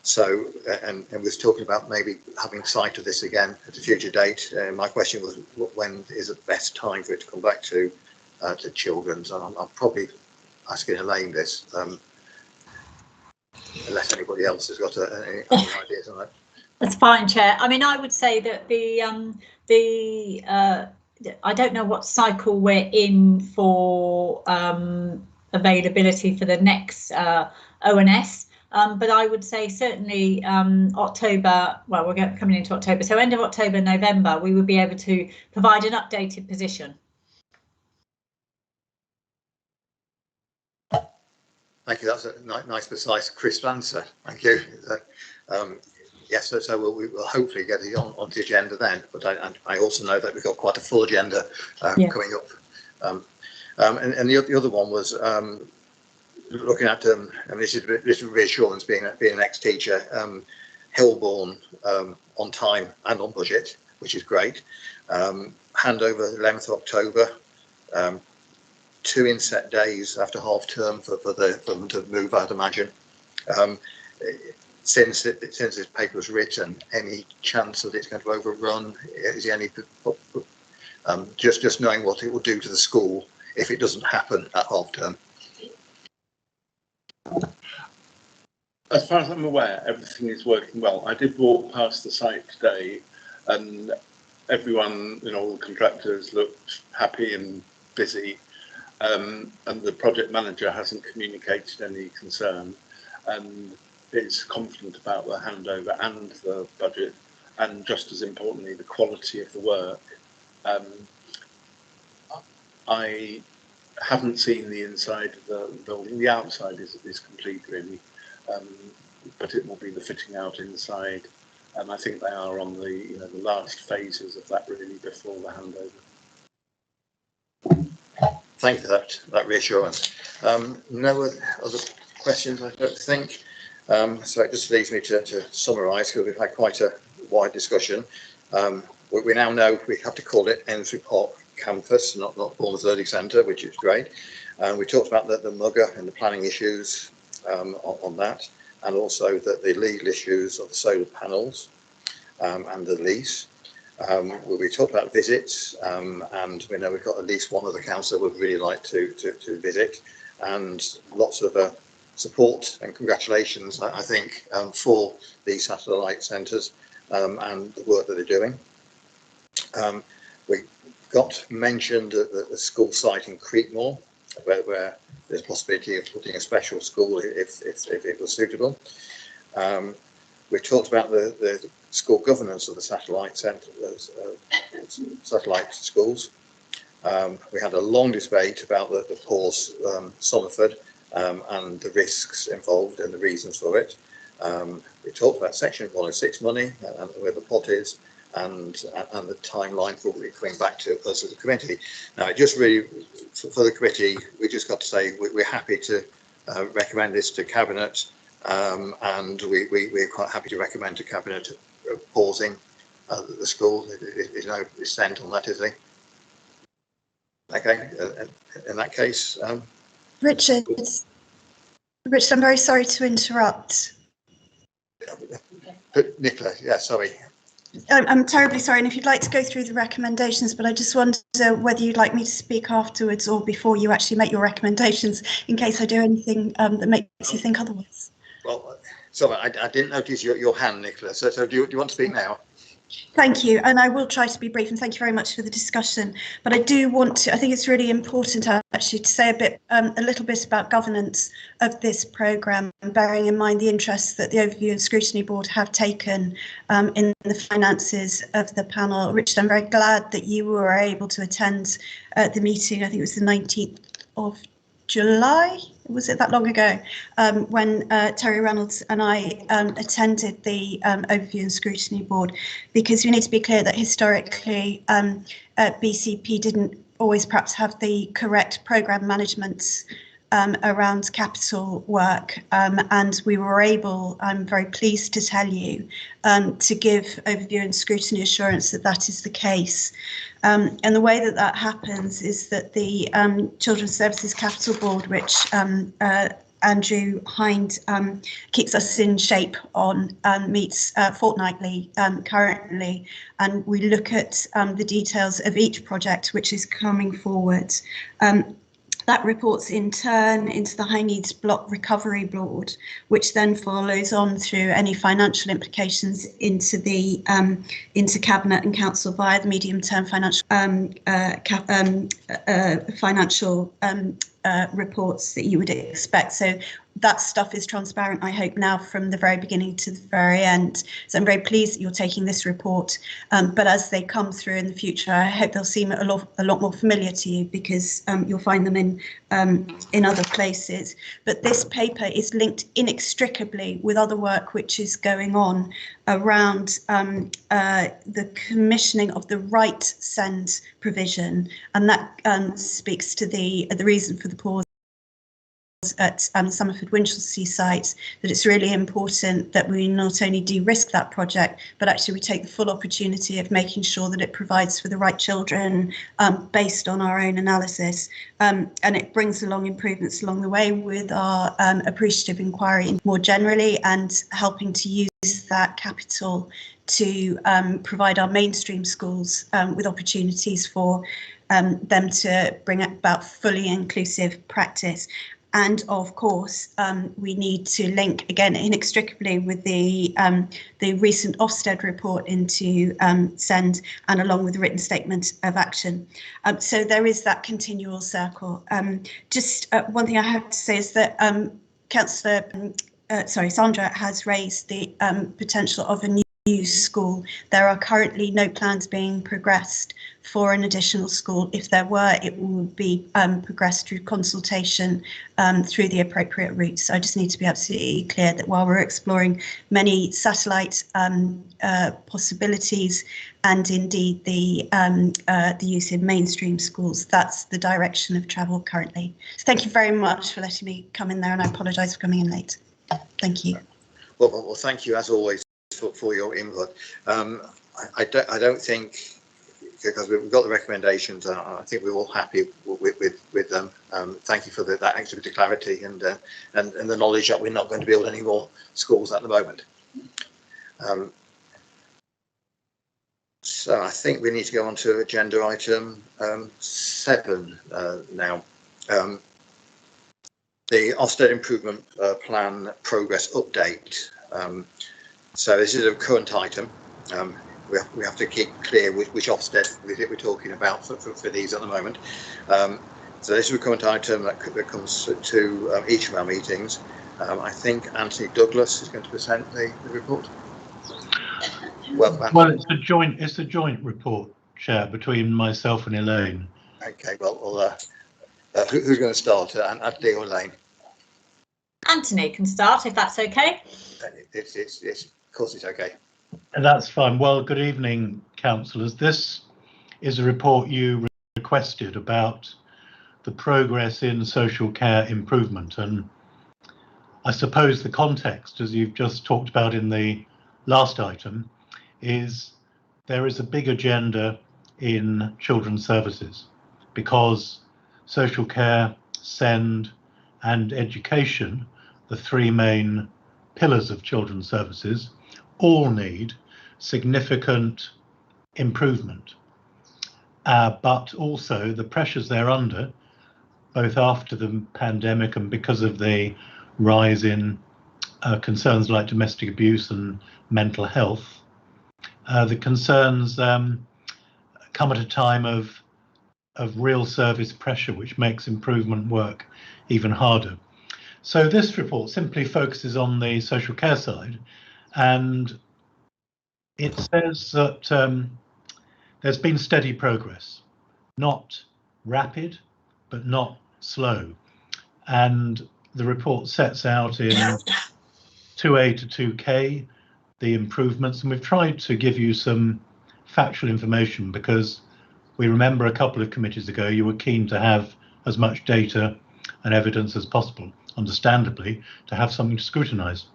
So, and was talking about maybe having sight of this again at a future date. My question was, when is the best time for it to come back to Children's? And I'm probably asking Elaine this, unless anybody else has got any ideas on that. That's fine, Chair. I mean, I would say that I don't know what cycle we're in for availability for the next ONS. But I would say certainly October, well, we're coming into October, so end of October, November, we would be able to provide an updated position. Thank you. That's a nice, precise, crisp answer. Thank you. Yes, so we'll hopefully get it onto the agenda then. But I also know that we've got quite a full agenda coming up. And the other one was looking at, and this is reassurance, being an ex-teacher, Hillbourne on time and on budget, which is great. Handover 11th of October. 2 inset days after half term for them to move, I'd imagine. Since this paper was written, any chance that it's going to overrun? Is there any just knowing what it will do to the school if it doesn't happen at half term? As far as I'm aware, everything is working well. I did walk past the site today, and everyone, all the contractors looked happy and busy. And the project manager hasn't communicated any concern, and is confident about the handover and the budget, and just as importantly, the quality of the work. I haven't seen the inside of the building. The outside is complete, really, but it will be the fitting out inside, and I think they are on the the last phases of that, really, before the handover. Thank you for that reassurance. No other questions, I don't think. So it just leaves me to summarise, because we've had quite a wide discussion. We now know we have to call it Enfield Park Campus, not Bournemouth Learning Centre, which is great. We talked about the mugger and the planning issues on that, and also the legal issues of the solar panels and the lease. We talked about visits, and we know we've got at least one other councillor would really like to visit, and lots of support and congratulations, I think, for these satellite centres and the work that they're doing. We got mentioned the school site in Creekmore, where there's a possibility of putting a special school if it was suitable. We talked about the school governance of the satellite centres, satellite schools. We had a long debate about the pause Somerford and the risks involved and the reasons for it. We talked about Section 106 money and where the pot is, and the timeline for it coming back to us as a committee. Now, it just really, for the committee, we just got to say we're happy to recommend this to Cabinet, and we're quite happy to recommend to Cabinet pausing the school. There's no dissent on that, is there? Okay, in that case. Richard, I'm very sorry to interrupt. Nicola, yeah, sorry. I'm terribly sorry, and if you'd like to go through the recommendations, but I just wonder whether you'd like me to speak afterwards or before you actually make your recommendations, in case I do anything that makes you think otherwise. Well, sorry, I didn't notice your hand, Nicola, so do you want to speak now? Thank you, and I will try to be brief, and thank you very much for the discussion. But I do want to, I think it's really important actually to say a little bit about governance of this programme, bearing in mind the interests that the Overview and Scrutiny Board have taken in the finances of the panel. Richard, I'm very glad that you were able to attend the meeting. I think it was the 19th of July, was it that long ago, when Terry Reynolds and I attended the Overview and Scrutiny Board, because we need to be clear that historically BCP didn't always perhaps have the correct programme management around capital work, and we were able, I'm very pleased to tell you, to give Overview and Scrutiny assurance that that is the case. And the way that that happens is that the Children's Services Capital Board, which Andrew Hind keeps us in shape on, meets fortnightly currently, and we look at the details of each project which is coming forward. That reports in turn into the High Needs Block Recovery Board, which then follows on through any financial implications into the into Cabinet and Council via the medium-term financial reports that you would expect. So that stuff is transparent, I hope, now from the very beginning to the very end. So I'm very pleased that you're taking this report, but as they come through in the future, I hope they'll seem a lot more familiar to you, because you'll find them in other places. But this paper is linked inextricably with other work which is going on around the commissioning of the right send provision, and that speaks to the reason for the pause at Somerford Winchelsea site, that it's really important that we not only de-risk that project, but actually we take the full opportunity of making sure that it provides for the right children based on our own analysis. And it brings along improvements along the way with our appreciative inquiry more generally, and helping to use that capital to provide our mainstream schools with opportunities for them to bring about fully inclusive practice. And of course, we need to link again inextricably with the recent Ofsted report into SEND, and along with the written statement of action. So there is that continual circle. Just one thing I have to say is that Councillor, Sandra has raised the potential of a new school. There are currently no plans being progressed for an additional school. If there were, it would be progressed through consultation through the appropriate routes. So I just need to be absolutely clear that while we're exploring many satellite possibilities, and indeed the use in mainstream schools, that's the direction of travel currently. So thank you very much for letting me come in there, and I apologise for coming in late. Thank you. Well, thank you as always for your input. I don't think, because we've got the recommendations, I think we're all happy with them. Thank you for that extra bit of clarity and the knowledge that we're not going to build any more schools at the moment. So I think we need to go on to agenda item 7 now. The Ofsted Improvement Plan Progress Update. So this is a current item. We have to keep clear which Ofsted we're talking about for these at the moment. So this is a current item that comes to each of our meetings. I think Anthony Douglas is going to present the report. Well, it's a joint report, Chair, between myself and Elaine. Okay, well, who's going to start? Anthony or Elaine? Anthony can start if that's okay. Of course it's okay. That's fine. Well, good evening, councillors. This is a report you requested about the progress in social care improvement, and I suppose the context, as you've just talked about in the last item, is there is a big agenda in children's services because social care, SEND and education, the 3 main pillars of children's services, all need significant improvement. But also the pressures they're under, both after the pandemic and because of the rise in concerns like domestic abuse and mental health, the concerns come at a time of real service pressure, which makes improvement work even harder. So this report simply focuses on the social care side, and it says that there's been steady progress, not rapid, but not slow. And the report sets out in 2A to 2K the improvements, and we've tried to give you some factual information because we remember a couple of committees ago you were keen to have as much data and evidence as possible, understandably, to have something to scrutinise.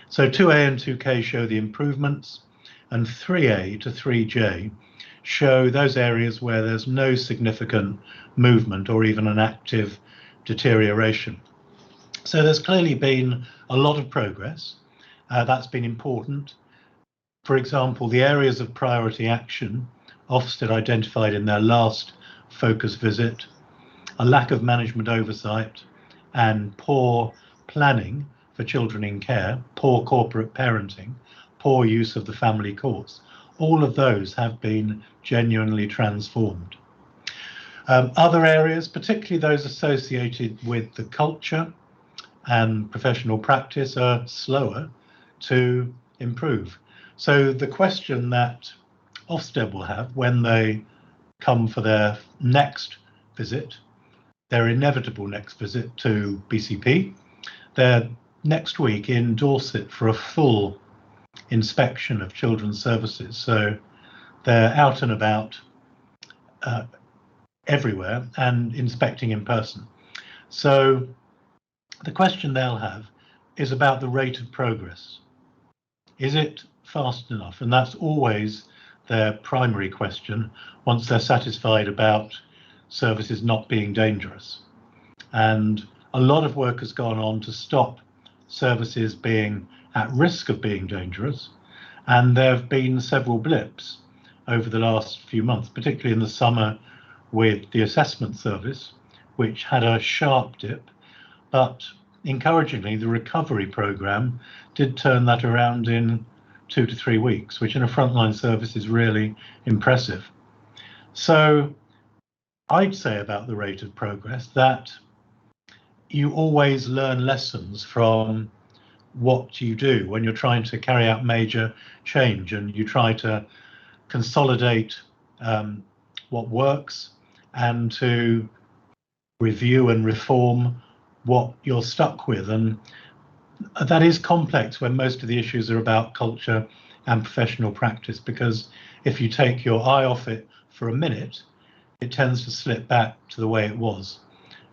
So 2A and 2K show the improvements, and 3A to 3J show those areas where there's no significant movement or even an active deterioration. So there's clearly been a lot of progress. That's been important. For example, the areas of priority action Ofsted identified in their last focus visit, a lack of management oversight and poor planning for children in care, poor corporate parenting, poor use of the family courts. All of those have been genuinely transformed. Other areas, particularly those associated with the culture and professional practice, are slower to improve. So the question that Ofsted will have when they come for their next visit, their inevitable next visit to BCP, they're next week in Dorset for a full inspection of children's services. So they're out and about everywhere and inspecting in person. So the question they'll have is about the rate of progress. Is it fast enough? And that's always their primary question once they're satisfied about services not being dangerous. And a lot of work has gone on to stop services being at risk of being dangerous. And there have been several blips over the last few months, particularly in the summer with the assessment service, which had a sharp dip. But encouragingly, the recovery programme did turn that around in 2 to 3 weeks, which in a frontline service is really impressive. So I'd say about the rate of progress that you always learn lessons from what you do when you're trying to carry out major change, and you try to consolidate what works and to review and reform what you're stuck with. And that is complex when most of the issues are about culture and professional practice, because if you take your eye off it for a minute, it tends to slip back to the way it was.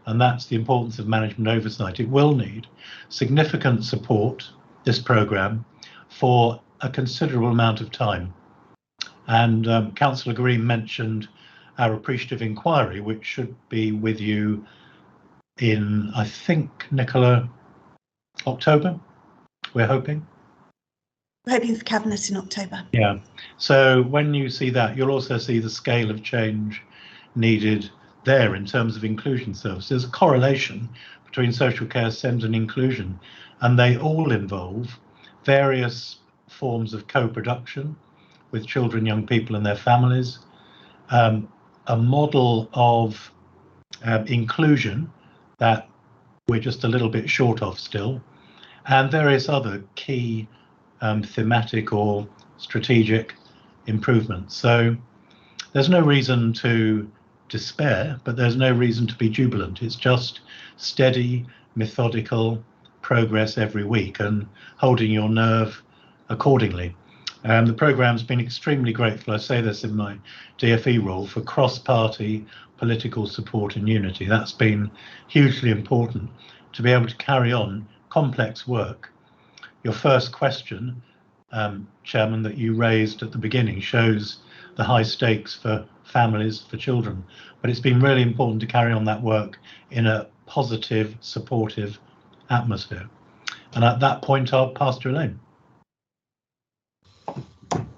And that's the importance of management oversight. It will need significant support, this programme, for a considerable amount of time. And Councillor Green mentioned our appreciative inquiry, which should be with you in, I think, Nicola, October, we're hoping. We're hoping for Cabinet in October. Yeah, so when you see that, you'll also see the scale of change needed there in terms of inclusion services. There's a correlation between social care, SEND and inclusion, and they all involve various forms of co-production with children, young people and their families, a model of inclusion that we're just a little bit short of still, and various other key thematic or strategic improvements. So there's no reason to despair, but there's no reason to be jubilant. It's just steady, methodical progress every week and holding your nerve accordingly. The programme's been extremely grateful, I say this in my DFE role, for cross-party political support and unity. That's been hugely important to be able to carry on complex work. Your first question, Chairman, that you raised at the beginning shows the high stakes for families, for children, but it's been really important to carry on that work in a positive, supportive atmosphere. And at that point, I'll pass to Elaine.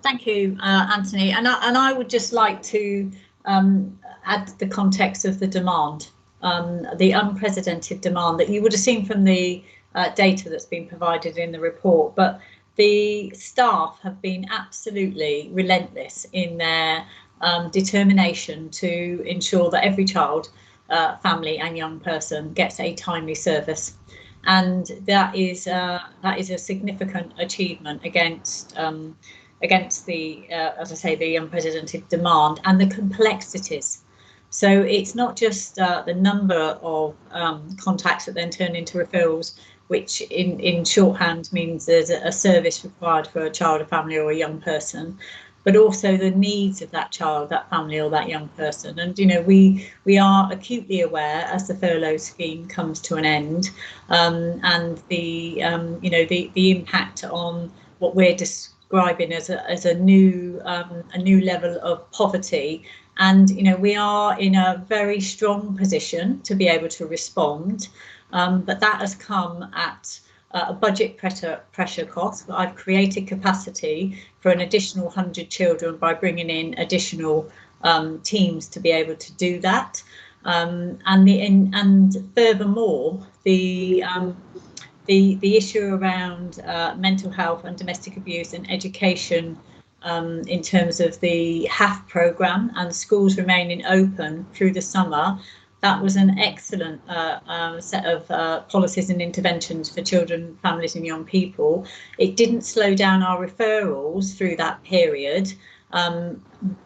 Thank you, Anthony. And I would just like to add the context of the demand, the unprecedented demand that you would have seen from the data that's been provided in the report. But the staff have been absolutely relentless in their determination to ensure that every child, family and young person gets a timely service. And that is a significant achievement against the, as I say, the unprecedented demand and the complexities. So it's not just the number of contacts that then turn into referrals, which in shorthand means there's a service required for a child, a family or a young person, but also the needs of that child, that family or that young person. And, you know, we are acutely aware as the furlough scheme comes to an end and the, you know, the impact on what we're describing as a new level of poverty. And, you know, we are in a very strong position to be able to respond, but that has come at a budget pressure cost. I've created capacity for an additional 100 children by bringing in additional teams to be able to do that. And furthermore, the issue around mental health and domestic abuse and education in terms of the HAF programme and schools remaining open through the summer, that was an excellent set of policies and interventions for children, families and young people. It didn't slow down our referrals through that period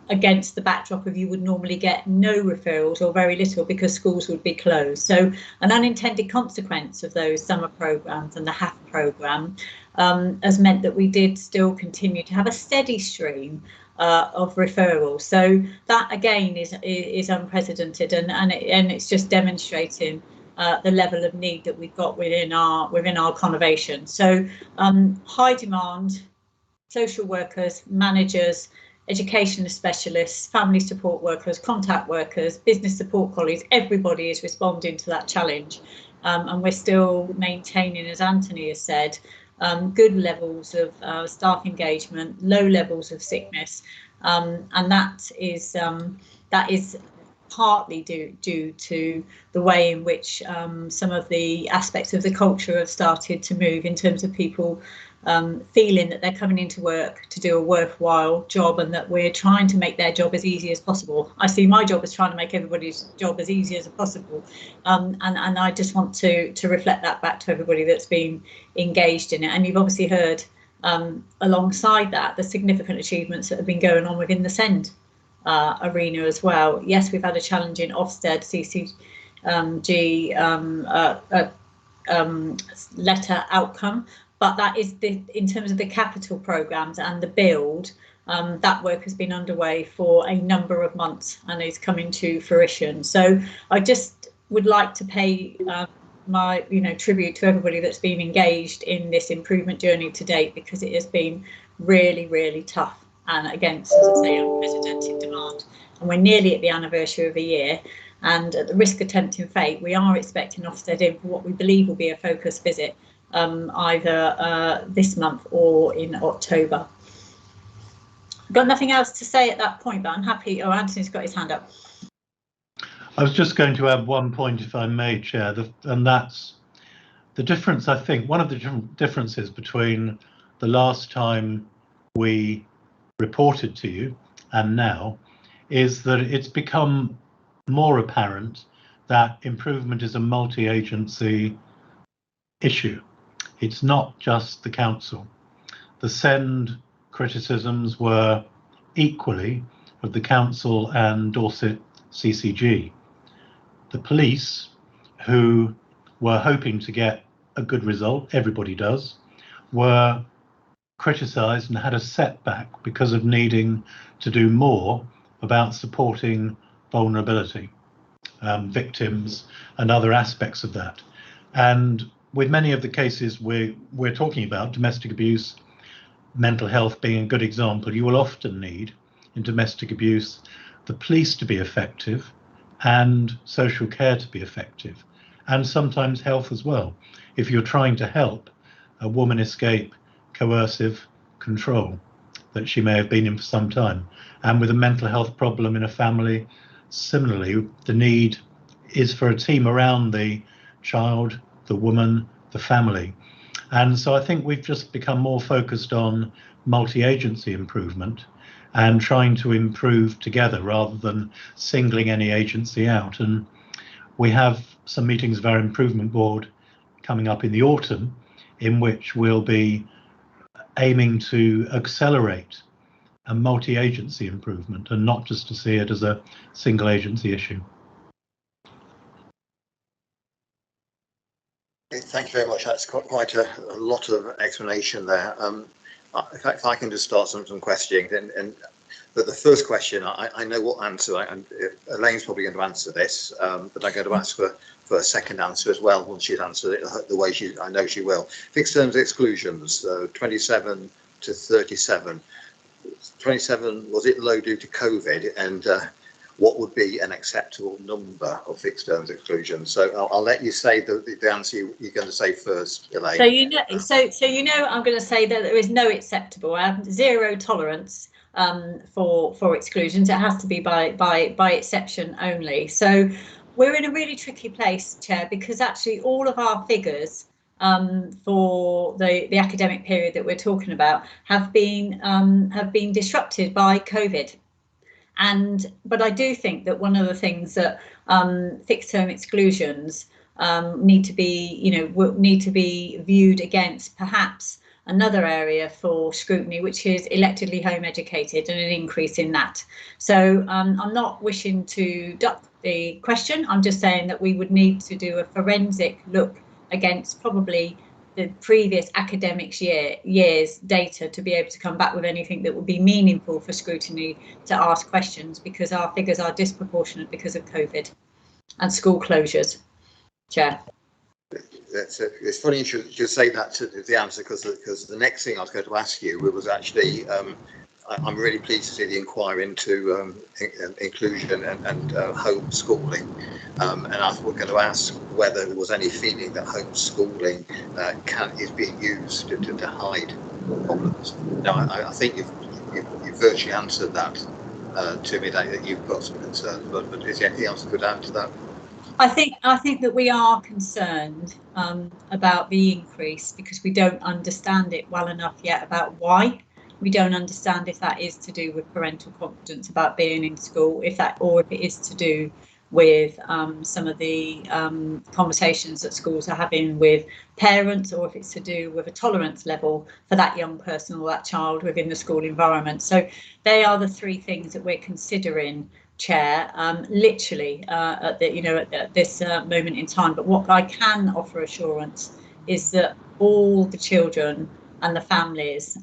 against the backdrop of you would normally get no referrals or very little because schools would be closed. So an unintended consequence of those summer programmes and the HAF programme has meant that we did still continue to have a steady stream of referrals. So that again is unprecedented, and it's just demonstrating the level of need that we've got within our connovation. So high demand, social workers, managers, education specialists, family support workers, contact workers, business support colleagues, everybody is responding to that challenge. And we're still maintaining, as Anthony has said, good levels of staff engagement, low levels of sickness, and that is partly due to the way in which some of the aspects of the culture have started to move in terms of people feeling that they're coming into work to do a worthwhile job and that we're trying to make their job as easy as possible. I see my job as trying to make everybody's job as easy as possible, and I just want to reflect that back to everybody that's been engaged in it. And you've obviously heard alongside that the significant achievements that have been going on within the SEND arena as well. Yes, we've had a challenge in Ofsted CCG letter outcome, but that is in terms of the capital programmes and the build, that work has been underway for a number of months and is coming to fruition. So I just would like to pay my tribute to everybody that's been engaged in this improvement journey to date, because it has been really, really tough and against, as I say, unprecedented demand. And we're nearly at the anniversary of a year, and at the risk of tempting fate, we are expecting Ofsted in for what we believe will be a focus visit either this month or in October. Got nothing else to say at that point, but I'm happy. Oh, Anthony's got his hand up. I was just going to add one point, if I may, Chair, and that's the difference. I think one of the differences between the last time we reported to you and now is that it's become more apparent that improvement is a multi-agency issue. It's not just the council. The SEND criticisms were equally of the council and Dorset CCG. The police, who were hoping to get a good result, everybody does, were criticised and had a setback because of needing to do more about supporting vulnerability, victims and other aspects of that. And with many of the cases we're talking about, domestic abuse, mental health being a good example, you will often need in domestic abuse the police to be effective and social care to be effective, and sometimes health as well, if you're trying to help a woman escape coercive control that she may have been in for some time. And with a mental health problem in a family, similarly, the need is for a team around the child, the woman, the family. And so I think we've just become more focused on multi-agency improvement and trying to improve together rather than singling any agency out. And we have some meetings of our improvement board coming up in the autumn, in which we'll be aiming to accelerate a multi-agency improvement and not just to see it as a single agency issue. Thank you very much. That's quite a lot of explanation there. In fact, if I can just start some questioning, and the first question, I know what answer, and Elaine's probably going to answer this, but I'm going to ask for a second answer as well once she's answered it the way I know she will. Fixed terms exclusions, 27 to 37. 27, was it low due to COVID? And what would be an acceptable number of fixed terms exclusions? So I'll let you say the answer you're going to say first, Elaine. So you know, I'm going to say that there is no acceptable, zero tolerance for exclusions. It has to be by exception only. So we're in a really tricky place, Chair, because actually all of our figures for the academic period that we're talking about have been disrupted by COVID. But I do think that one of the things that fixed term exclusions need to be viewed against perhaps another area for scrutiny, which is electedly home educated and an increase in that. So I'm not wishing to duck the question. I'm just saying that we would need to do a forensic look against probably the previous academic year's data to be able to come back with anything that would be meaningful for scrutiny to ask questions, because our figures are disproportionate because of COVID and school closures. Chair. It's funny you should say that to the answer, because the next thing I was going to ask you was actually I'm really pleased to see the inquiry into inclusion and homeschooling, and I was going to ask whether there was any feeling that homeschooling is being used to hide problems. Now, I think you've virtually answered that to me, that you've got some concerns, but is there anything else you could add to that? I think that we are concerned about the increase because we don't understand it well enough yet about why. We don't understand if that is to do with parental confidence about being in school, or if it is to do with some of the conversations that schools are having with parents, or if it's to do with a tolerance level for that young person or that child within the school environment. So they are the three things that we're considering, Chair, literally at this moment in time. But what I can offer assurance is that all the children and the families,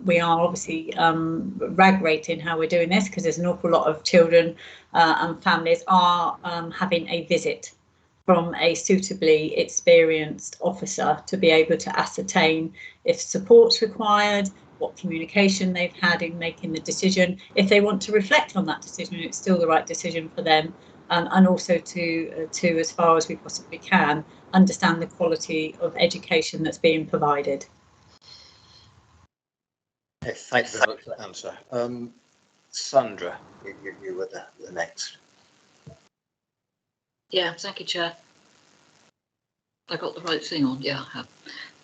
we are obviously rag rating how we're doing this, because there's an awful lot of children and families are having a visit from a suitably experienced officer to be able to ascertain if support's required, what communication they've had in making the decision, if they want to reflect on that decision, it's still the right decision for them, and also to as far as we possibly can understand the quality of education that's being provided. Okay, thank you very much for that answer. Sandra, you were the next. Yeah, thank you, Chair. I got the right thing on. Yeah, I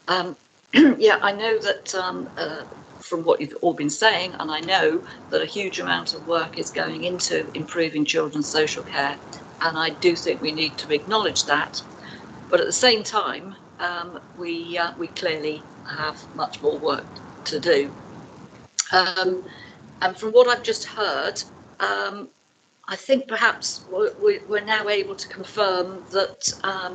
have. Yeah, I know that from what you've all been saying, and I know that a huge amount of work is going into improving children's social care, and I do think we need to acknowledge that. But at the same time, we clearly have much more work to do. And from what I've just heard, I think perhaps we're now able to confirm that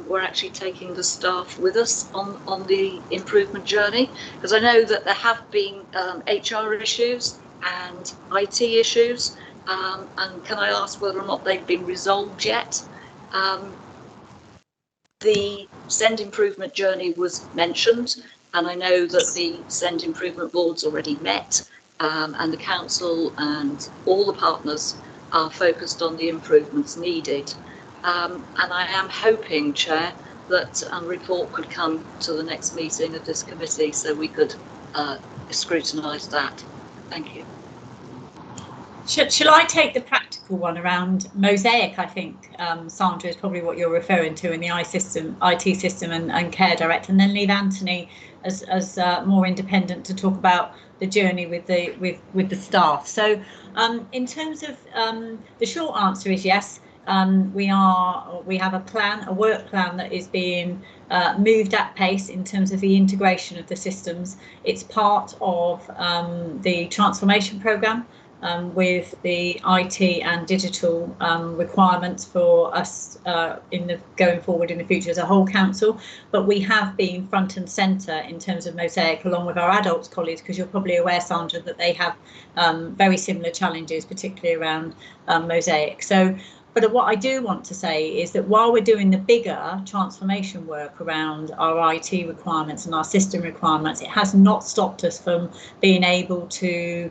we're actually taking the staff with us on the improvement journey, because I know that there have been HR issues and IT issues, and can I ask whether or not they've been resolved yet? The SEND improvement journey was mentioned, and I know that the SEND improvement board's already met, and the council and all the partners are focused on the improvements needed. And I am hoping, Chair, that a report could come to the next meeting of this committee so we could scrutinise that. Thank you. Shall I take the practical one around Mosaic? I think, Sandra, is probably what you're referring to in the IT system and care director, and then leave Anthony as more independent to talk about the journey with the staff. So in terms of the short answer is yes. We have a work plan that is being moved at pace in terms of the integration of the systems. It's part of the transformation programme with the IT and digital requirements for us going forward in the future as a whole council. But we have been front and centre in terms of Mosaic, along with our adults colleagues, because you're probably aware, Sandra, that they have very similar challenges, particularly around Mosaic. But what I do want to say is that while we're doing the bigger transformation work around our IT requirements and our system requirements, it has not stopped us from being able to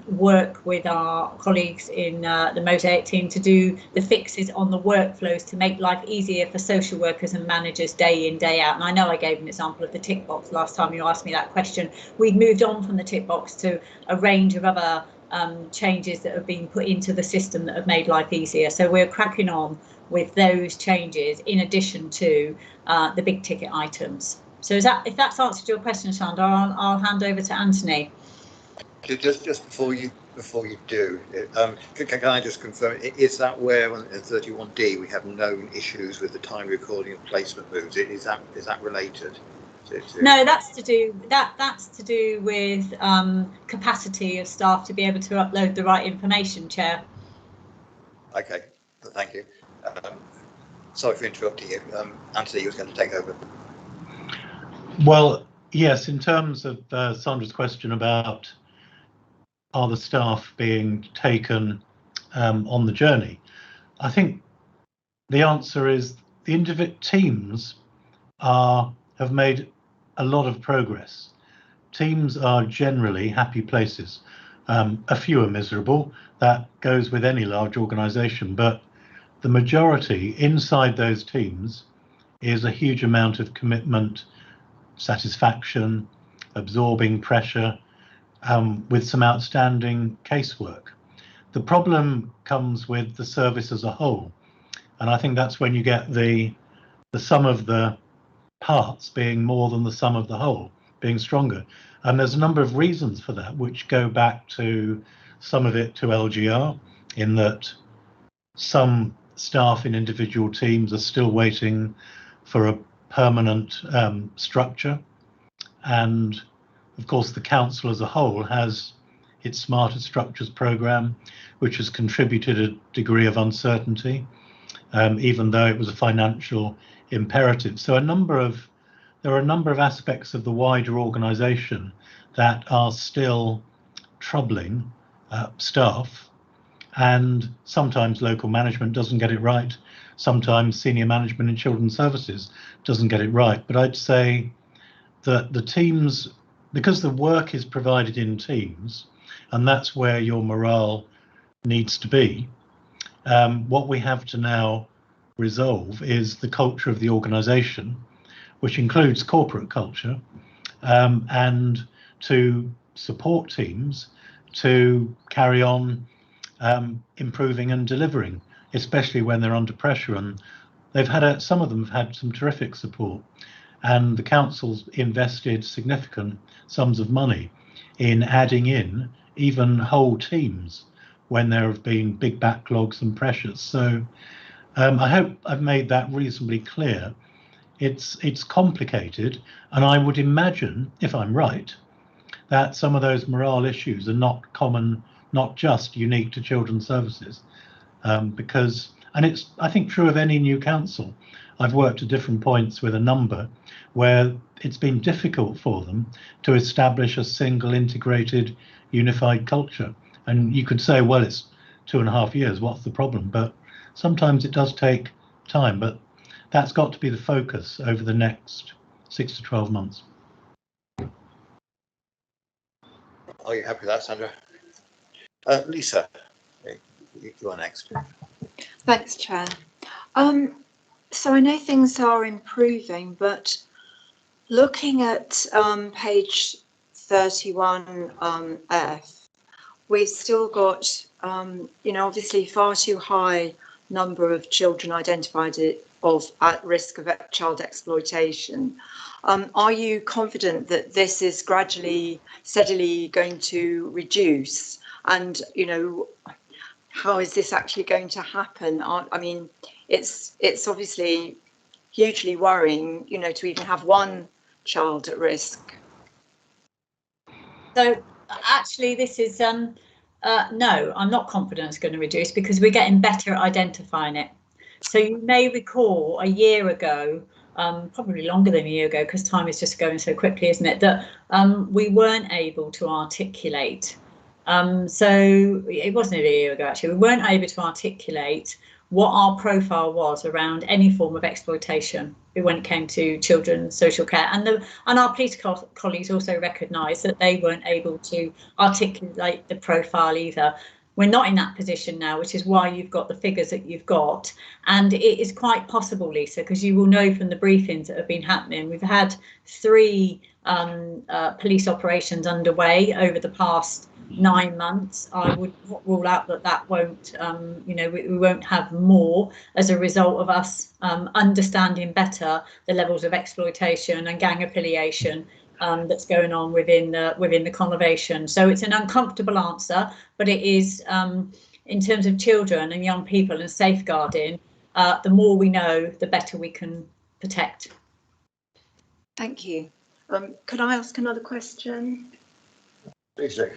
work with our colleagues in the Mosaic team to do the fixes on the workflows to make life easier for social workers and managers day in, day out. And I know I gave an example of the tick box last time you asked me that question. We've moved on from the tick box to a range of other changes that have been put into the system that have made life easier. So we're cracking on with those changes in addition to the big ticket items. So if that's answered your question, Sandra, I'll hand over to Anthony. Just before you do, can I just confirm, is that where in 31D we have known issues with the time recording of placement moves? Is that related? No, that's to do with capacity of staff to be able to upload the right information, Chair. Okay, thank you. Sorry for interrupting you. Anthony, you were going to take over. Well, yes, in terms of Sandra's question about are the staff being taken on the journey, I think the answer is the individual teams have made a lot of progress. Teams are generally happy places. A few are miserable. That goes with any large organisation, but the majority inside those teams is a huge amount of commitment, satisfaction, absorbing pressure, with some outstanding casework. The problem comes with the service as a whole, and I think that's when you get the sum of the parts being more than the sum of the whole, being stronger. And there's a number of reasons for that, which go back to some of it to LGR, in that some staff in individual teams are still waiting for a permanent structure. And of course, the council as a whole has its Smarter Structures programme, which has contributed a degree of uncertainty, even though it was a financial imperative. So there are a number of aspects of the wider organisation that are still troubling staff, and sometimes local management doesn't get it right. Sometimes senior management in children's services doesn't get it right. But I'd say that the teams, because the work is provided in teams, and that's where your morale needs to be, What we have to now resolve is the culture of the organisation, which includes corporate culture, and to support teams to carry on improving and delivering, especially when they're under pressure. And they've had some of them have had some terrific support, and the council's invested significant sums of money in adding in even whole teams when there have been big backlogs and pressures. So I hope I've made that reasonably clear. It's complicated, and I would imagine, if I'm right, that some of those morale issues are not common, not just unique to children's services, because, and it's, I think, true of any new council. I've worked at different points with a number where it's been difficult for them to establish a single integrated unified culture. And you could say, well, it's 2.5 years, what's the problem? But sometimes it does take time, but that's got to be the focus over the next 6 to 12 months. Are you happy with that, Sandra? Lisa, you are next. Thanks, Chair. So I know things are improving, but looking at page 31F, we've still got, obviously far too high number of children identified at risk of child exploitation. Are you confident that this is gradually, steadily going to reduce? And, how is this actually going to happen? I mean, it's obviously hugely worrying, to even have one child at risk. So actually, this is no, I'm not confident it's going to reduce, because we're getting better at identifying it. So you may recall a year ago, probably longer than a year ago, because time is just going so quickly, isn't it, that we weren't able to articulate. So it wasn't a year ago, actually, we weren't able to articulate what our profile was around any form of exploitation when it came to children's social care. And our police colleagues also recognised that they weren't able to articulate the profile either. We're not in that position now, which is why you've got the figures that you've got. And it is quite possible, Lisa, because you will know from the briefings that have been happening, we've had 3 police operations underway over the past 9 months. I would not rule out that won't, we won't have more as a result of us understanding better the levels of exploitation and gang affiliation that's going on within the conurbation. So it's an uncomfortable answer, but it is, in terms of children and young people and safeguarding, the more we know, the better we can protect. Thank you. Could I ask another question? Please do.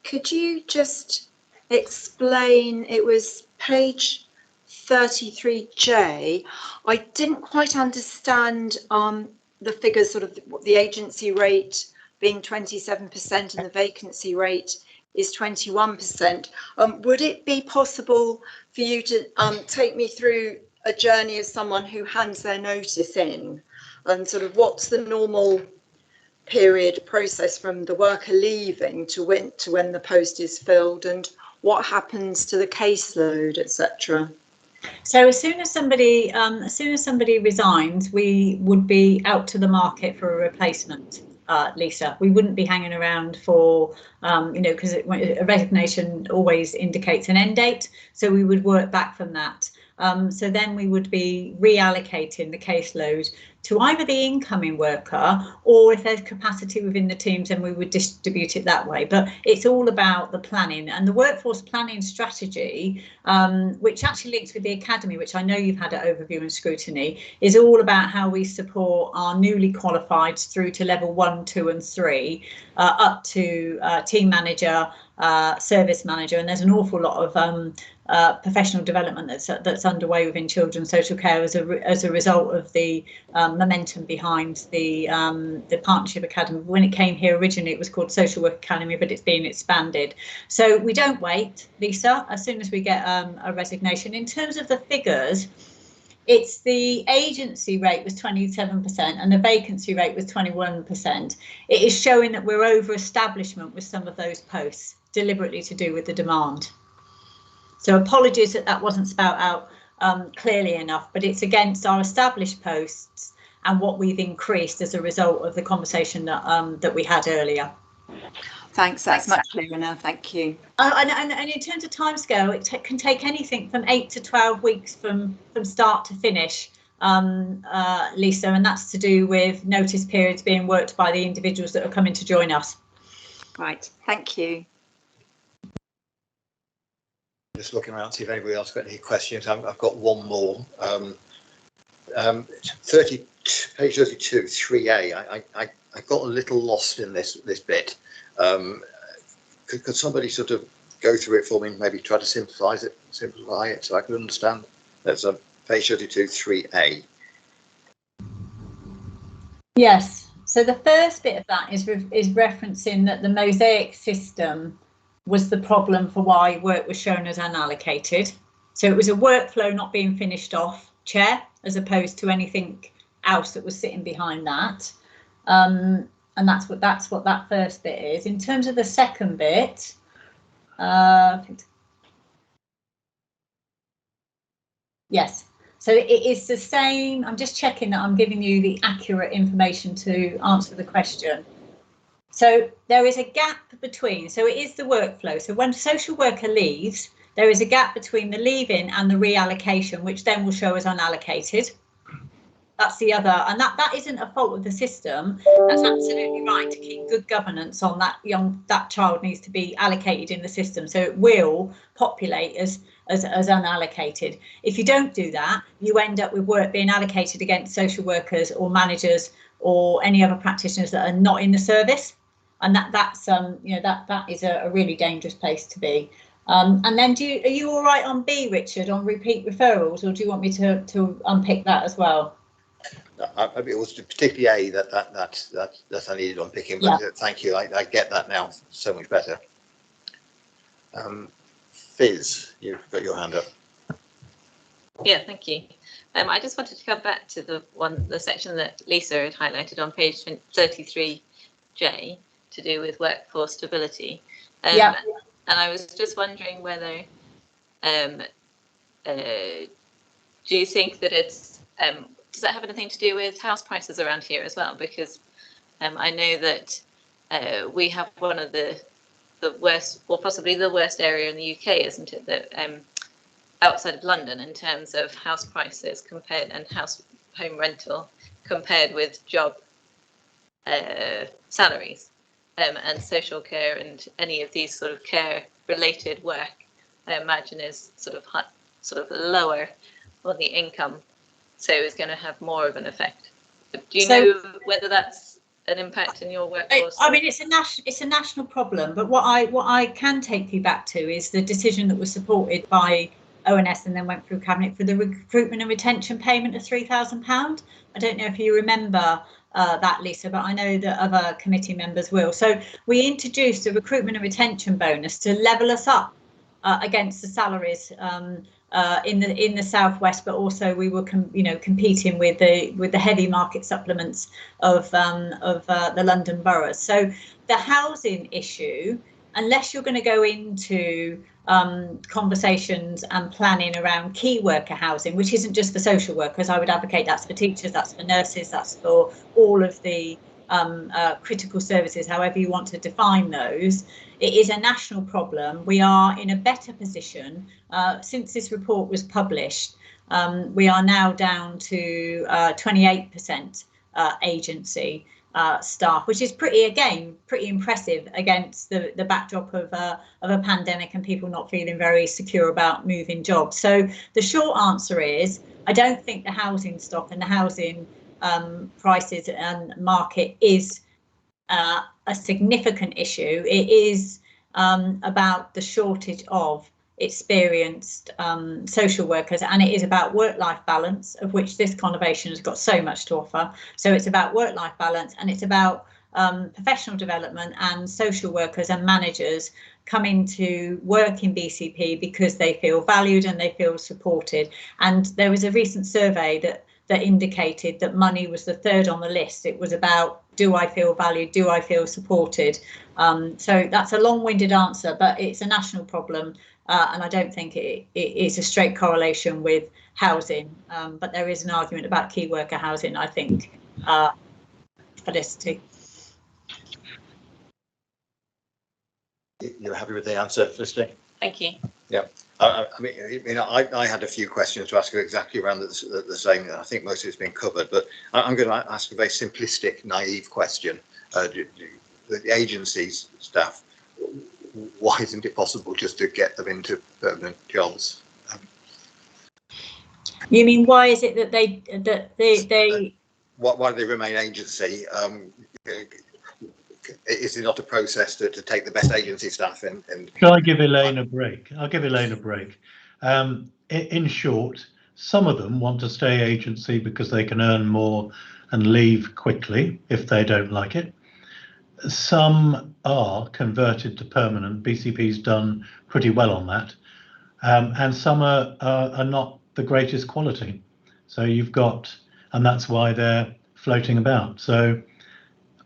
Could you just explain, it was page 33J, I didn't quite understand the figures, sort of the agency rate being 27% and the vacancy rate is 21%. Would it be possible for you to take me through a journey of someone who hands their notice in, and sort of what's the normal period process from the worker leaving to when the post is filled, and what happens to the caseload, etc.? So as soon as somebody resigns, we would be out to the market for a replacement, Lisa. We wouldn't be hanging around for, because a resignation always indicates an end date. So we would work back from that. So then we would be reallocating the caseload to either the incoming worker, or if there's capacity within the teams, then we would distribute it that way. But it's all about the planning, and the workforce planning strategy, which actually links with the academy, which I know you've had an overview and scrutiny, is all about how we support our newly qualified through to level 1, 2 and 3, up to team manager, service manager, and there's an awful lot of professional development that's underway within children's social care as a result of the momentum behind the Partnership Academy. When it came here originally, it was called Social Work Academy, but it's been expanded. So we don't wait, Lisa, as soon as we get a resignation. In terms of the figures, it's the agency rate was 27% and the vacancy rate was 21%. It is showing that we're over establishment with some of those posts. deliberately to do with the demand. So apologies that that wasn't spelt out clearly enough, but it's against our established posts and what we've increased as a result of the conversation that we had earlier. Thanks, that's much clearer now, thank you. And in terms of timescale, it can take anything from 8 to 12 weeks from start to finish, Lisa, and that's to do with notice periods being worked by the individuals that are coming to join us. Right, thank you. Just looking around to see if anybody else got any questions. I've got one more. Page 32, 3A. I got a little lost in this bit. Could somebody sort of go through it for me? Maybe try to simplify it so I can understand. That's page 32, 3A. Yes. So the first bit of that is referencing that the mosaic system was the problem for why work was shown as unallocated. So it was a workflow not being finished off, Chair, as opposed to anything else that was sitting behind that. And that's what that first bit is. In terms of the second bit, yes. So it is the same. I'm just checking that I'm giving you the accurate information to answer the question. So there is a gap between, so it is the workflow. So when a social worker leaves, there is a gap between the leaving and the reallocation, which then will show as unallocated. That's the other, and that isn't a fault of the system. That's absolutely right. To keep good governance on that child needs to be allocated in the system, so it will populate as unallocated. If you don't do that, you end up with work being allocated against social workers or managers or any other practitioners that are not in the service, and that's that is a really dangerous place to be. And then are you all right on B, Richard, on repeat referrals, or do you want me to unpick that as well? It was particularly A that I needed unpicking, but yeah. Thank you. I get that now so much better. Fizz, you've got your hand up. Yeah, thank you. I just wanted to come back to the section that Lisa had highlighted on page 33J to do with workforce stability. And I was just wondering whether do you think that it's does that have anything to do with house prices around here as well? Because I know that we have one of the worst, or possibly the worst area in the UK, isn't it? That outside of London in terms of house prices compared and home rental compared with job salaries and social care and any of these sort of care related work. I imagine is sort of lower on the income, so it's going to have more of an effect. Do you know whether that's an impact in your workforce? I mean, it's a national problem, but what I can take you back to is the decision that was supported by ONS and then went through Cabinet for the recruitment and retention payment of £3,000. I don't know if you remember that, Lisa, but I know that other committee members will. So we introduced a recruitment and retention bonus to level us up against the salaries in the southwest, but also we were competing with the heavy market supplements of the London boroughs. So the housing issue, unless you're going to go into conversations and planning around key worker housing, which isn't just for social workers, I would advocate that's for teachers, that's for nurses, that's for all of the critical services, however you want to define those. It is a national problem. We are in a better position since this report was published. We are now down to 28% agency staff, which is pretty impressive against the backdrop of a pandemic and people not feeling very secure about moving jobs. So the short answer is I don't think the housing stock and the housing prices and market is a significant issue. It is about the shortage of experienced social workers, and it is about work-life balance, of which this conversation has got so much to offer. So it's about work-life balance, and it's about professional development and social workers and managers coming to work in BCP because they feel valued and they feel supported. And there was a recent survey that indicated that money was the third on the list. It was about do I feel valued? Do I feel supported? So that's a long-winded answer, but it's a national problem, and I don't think it's a straight correlation with housing. But there is an argument about key worker housing, I think. Felicity. You're happy with the answer, Felicity? Thank you. Yeah. I mean, I had a few questions to ask you exactly around the same. I think most of it's been covered, but I'm going to ask a very simplistic, naive question. The agency's staff, why isn't it possible just to get them into permanent jobs? You mean why is it that they why do they remain agency? Is it not a process to take the best agency staff in? Shall I give Elaine a break? I'll give Elaine a break. In short, some of them want to stay agency because they can earn more and leave quickly if they don't like it. Some are converted to permanent. BCP's done pretty well on that. And some are not the greatest quality. So you've got, and that's why they're floating about. So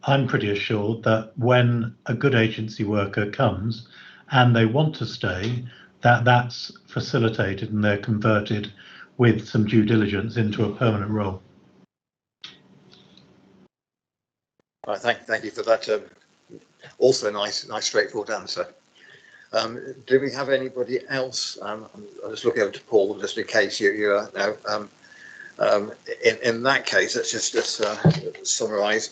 I'm pretty assured that when a good agency worker comes and they want to stay, that's facilitated and they're converted with some due diligence into a permanent role. Right, thank you for that. Also nice, straightforward answer. Do we have anybody else? I'll just look over to Paul just in case you are now. In that case, let's just summarise.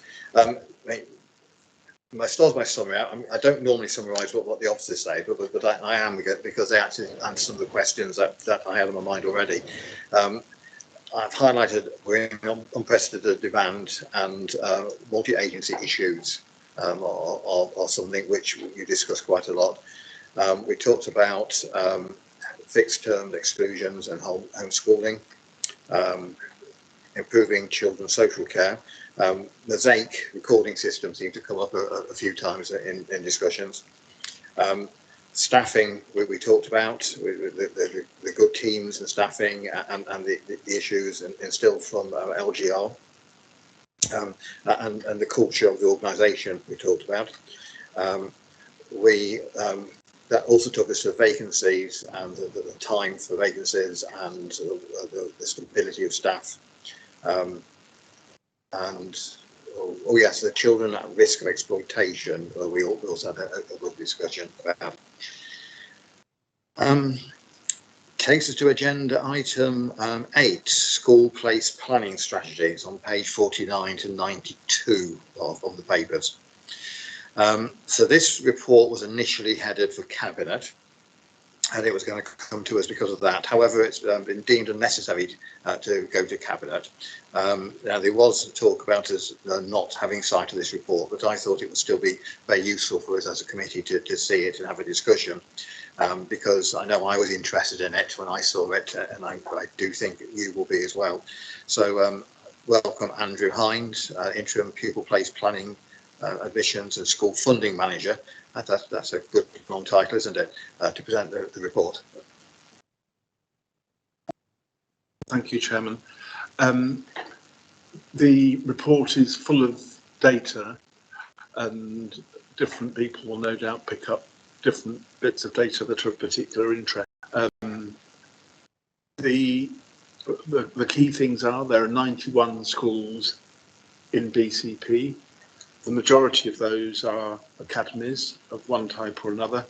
My summary. I don't normally summarise what the officers say, but I am because they actually answered some of the questions that I had on my mind already. I've highlighted we're in unprecedented demand and multi-agency issues are something which you discussed quite a lot. We talked about fixed term exclusions and homeschooling. Improving children's social care. Mosaic recording system seemed to come up a few times in discussions. Staffing, we talked about, the good teams and staffing and the issues instilled from LGR. And the culture of the organisation we talked about. That also took us to vacancies and the time for vacancies and the stability of staff. Yes, the children at risk of exploitation, we also had a good discussion about. Takes us to agenda item 8, school place planning strategies on page 49 to 92 of the papers. So this report was initially headed for Cabinet, and it was going to come to us because of that. However, it's been deemed unnecessary to go to Cabinet. Now, there was talk about us not having sight of this report, but I thought it would still be very useful for us as a committee to see it and have a discussion, because I know I was interested in it when I saw it, and I do think you will be as well. So welcome Andrew Hines, Interim Pupil Place Planning Admissions and School Funding Manager. That's a good long title, isn't it, to present the report. Thank you, Chairman. The report is full of data, and different people will no doubt pick up different bits of data that are of particular interest. The key things are there are 91 schools in BCP. The majority of those are academies of one type or another.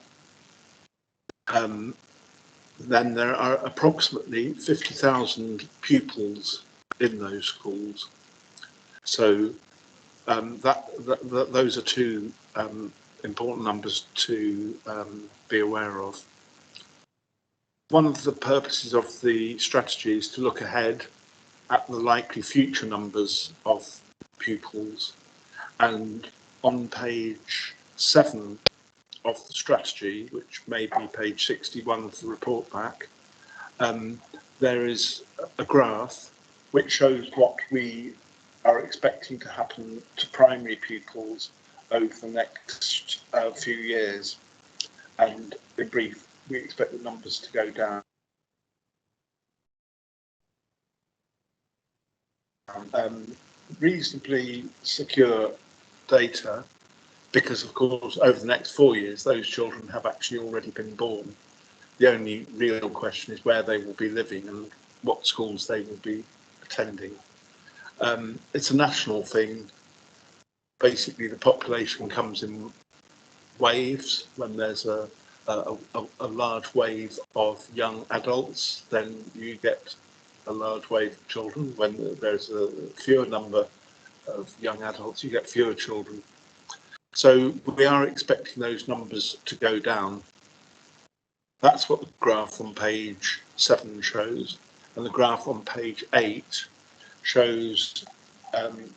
Then there are approximately 50,000 pupils in those schools. So those are two important numbers to be aware of. One of the purposes of the strategy is to look ahead at the likely future numbers of pupils. And on page 7 of the strategy, which may be page 61 of the report back, there is a graph which shows what we are expecting to happen to primary pupils over the next few years. And in brief, we expect the numbers to go down. Reasonably secure data because, of course, over the next 4 years, those children have actually already been born. The only real question is where they will be living and what schools they will be attending. It's a national thing. Basically, the population comes in waves. When there's a large wave of young adults, then you get a large wave of children. When there's a fewer number of young adults, you get fewer children. So we are expecting those numbers to go down. That's what the graph on page 7 shows, and the graph on page 8 shows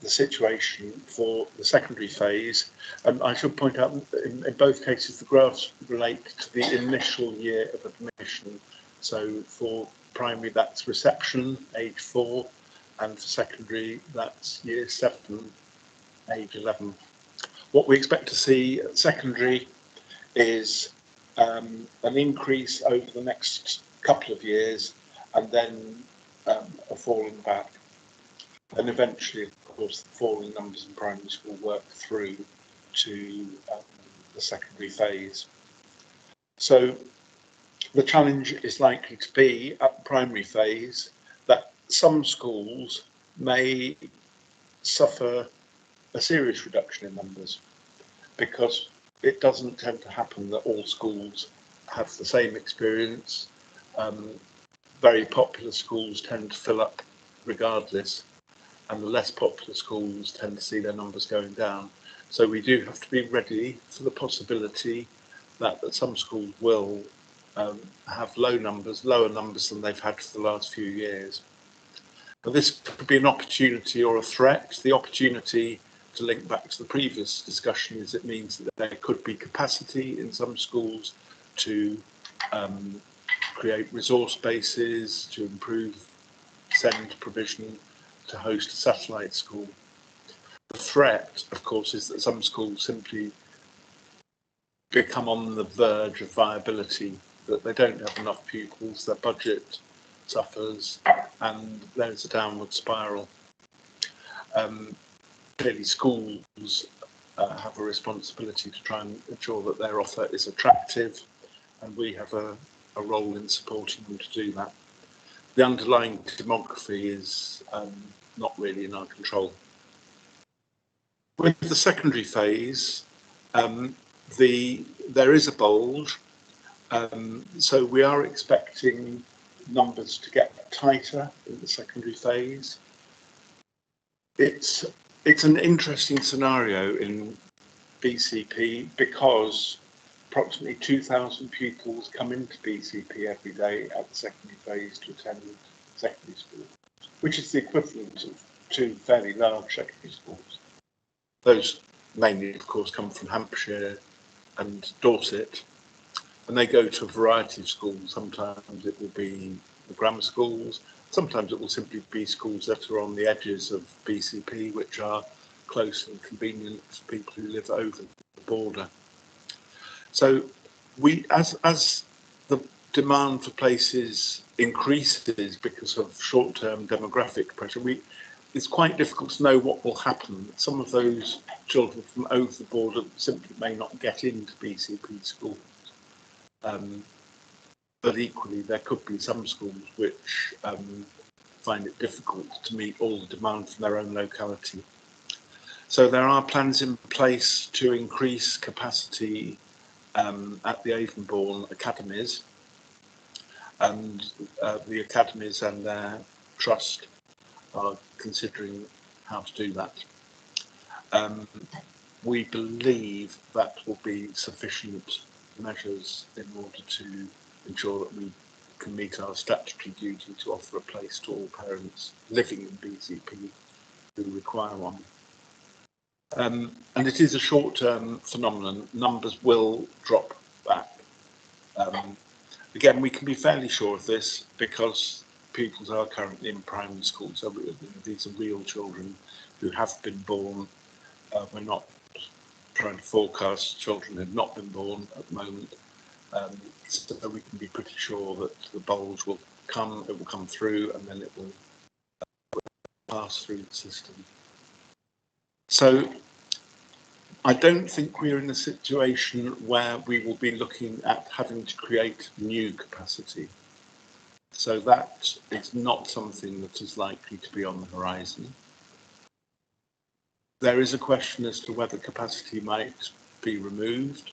the situation for the secondary phase. I should point out in both cases the graphs relate to the initial year of admission. So for primary that's reception, age 4, and for secondary that's year 7, age 11. What we expect to see at secondary is an increase over the next couple of years, and then a falling back. And eventually, of course, the falling numbers in primary school work through to the secondary phase. So the challenge is likely to be at the primary phase that some schools may suffer a serious reduction in numbers, because it doesn't tend to happen that all schools have the same experience. Very popular schools tend to fill up regardless, and the less popular schools tend to see their numbers going down. So we do have to be ready for the possibility that some schools will have lower numbers than they've had for the last few years. But this could be an opportunity or a threat. The opportunity, to link back to the previous discussion, is it means that there could be capacity in some schools to create resource bases, to improve SEND provision, to host a satellite school. The threat, of course, is that some schools simply become on the verge of viability, that they don't have enough pupils, their budget suffers, and there's a downward spiral. Clearly, schools have a responsibility to try and ensure that their offer is attractive, and we have a role in supporting them to do that. The underlying demography is not really in our control. With the secondary phase, there is a bulge, so we are expecting numbers to get tighter in the secondary phase. It's an interesting scenario in BCP because approximately 2,000 pupils come into BCP every day at the secondary phase to attend secondary school, which is the equivalent of 2 fairly large secondary schools. Those mainly, of course, come from Hampshire and Dorset, and they go to a variety of schools. Sometimes it will be the grammar schools, sometimes it will simply be schools that are on the edges of BCP, which are close and convenient for people who live over the border. So as the demand for places increases because of short-term demographic pressure, it's quite difficult to know what will happen. Some of those children from over the border simply may not get into BCP schools. But equally, there could be some schools which find it difficult to meet all the demand from their own locality. So there are plans in place to increase capacity at the Avonbourne academies, and the academies and their trust are considering how to do that. We believe that will be sufficient measures in order to ensure that we can meet our statutory duty to offer a place to all parents living in BCP who require one. And it is a short-term phenomenon. Numbers will drop back. Again, we can be fairly sure of this because pupils are currently in primary school, so these are real children who have been born. We're not trying to forecast children who have not been born at the moment, so we can be pretty sure that the bulge will come, it will come through, and then it will pass through the system. So I don't think we're in a situation where we will be looking at having to create new capacity. So that is not something that is likely to be on the horizon. There is a question as to whether capacity might be removed.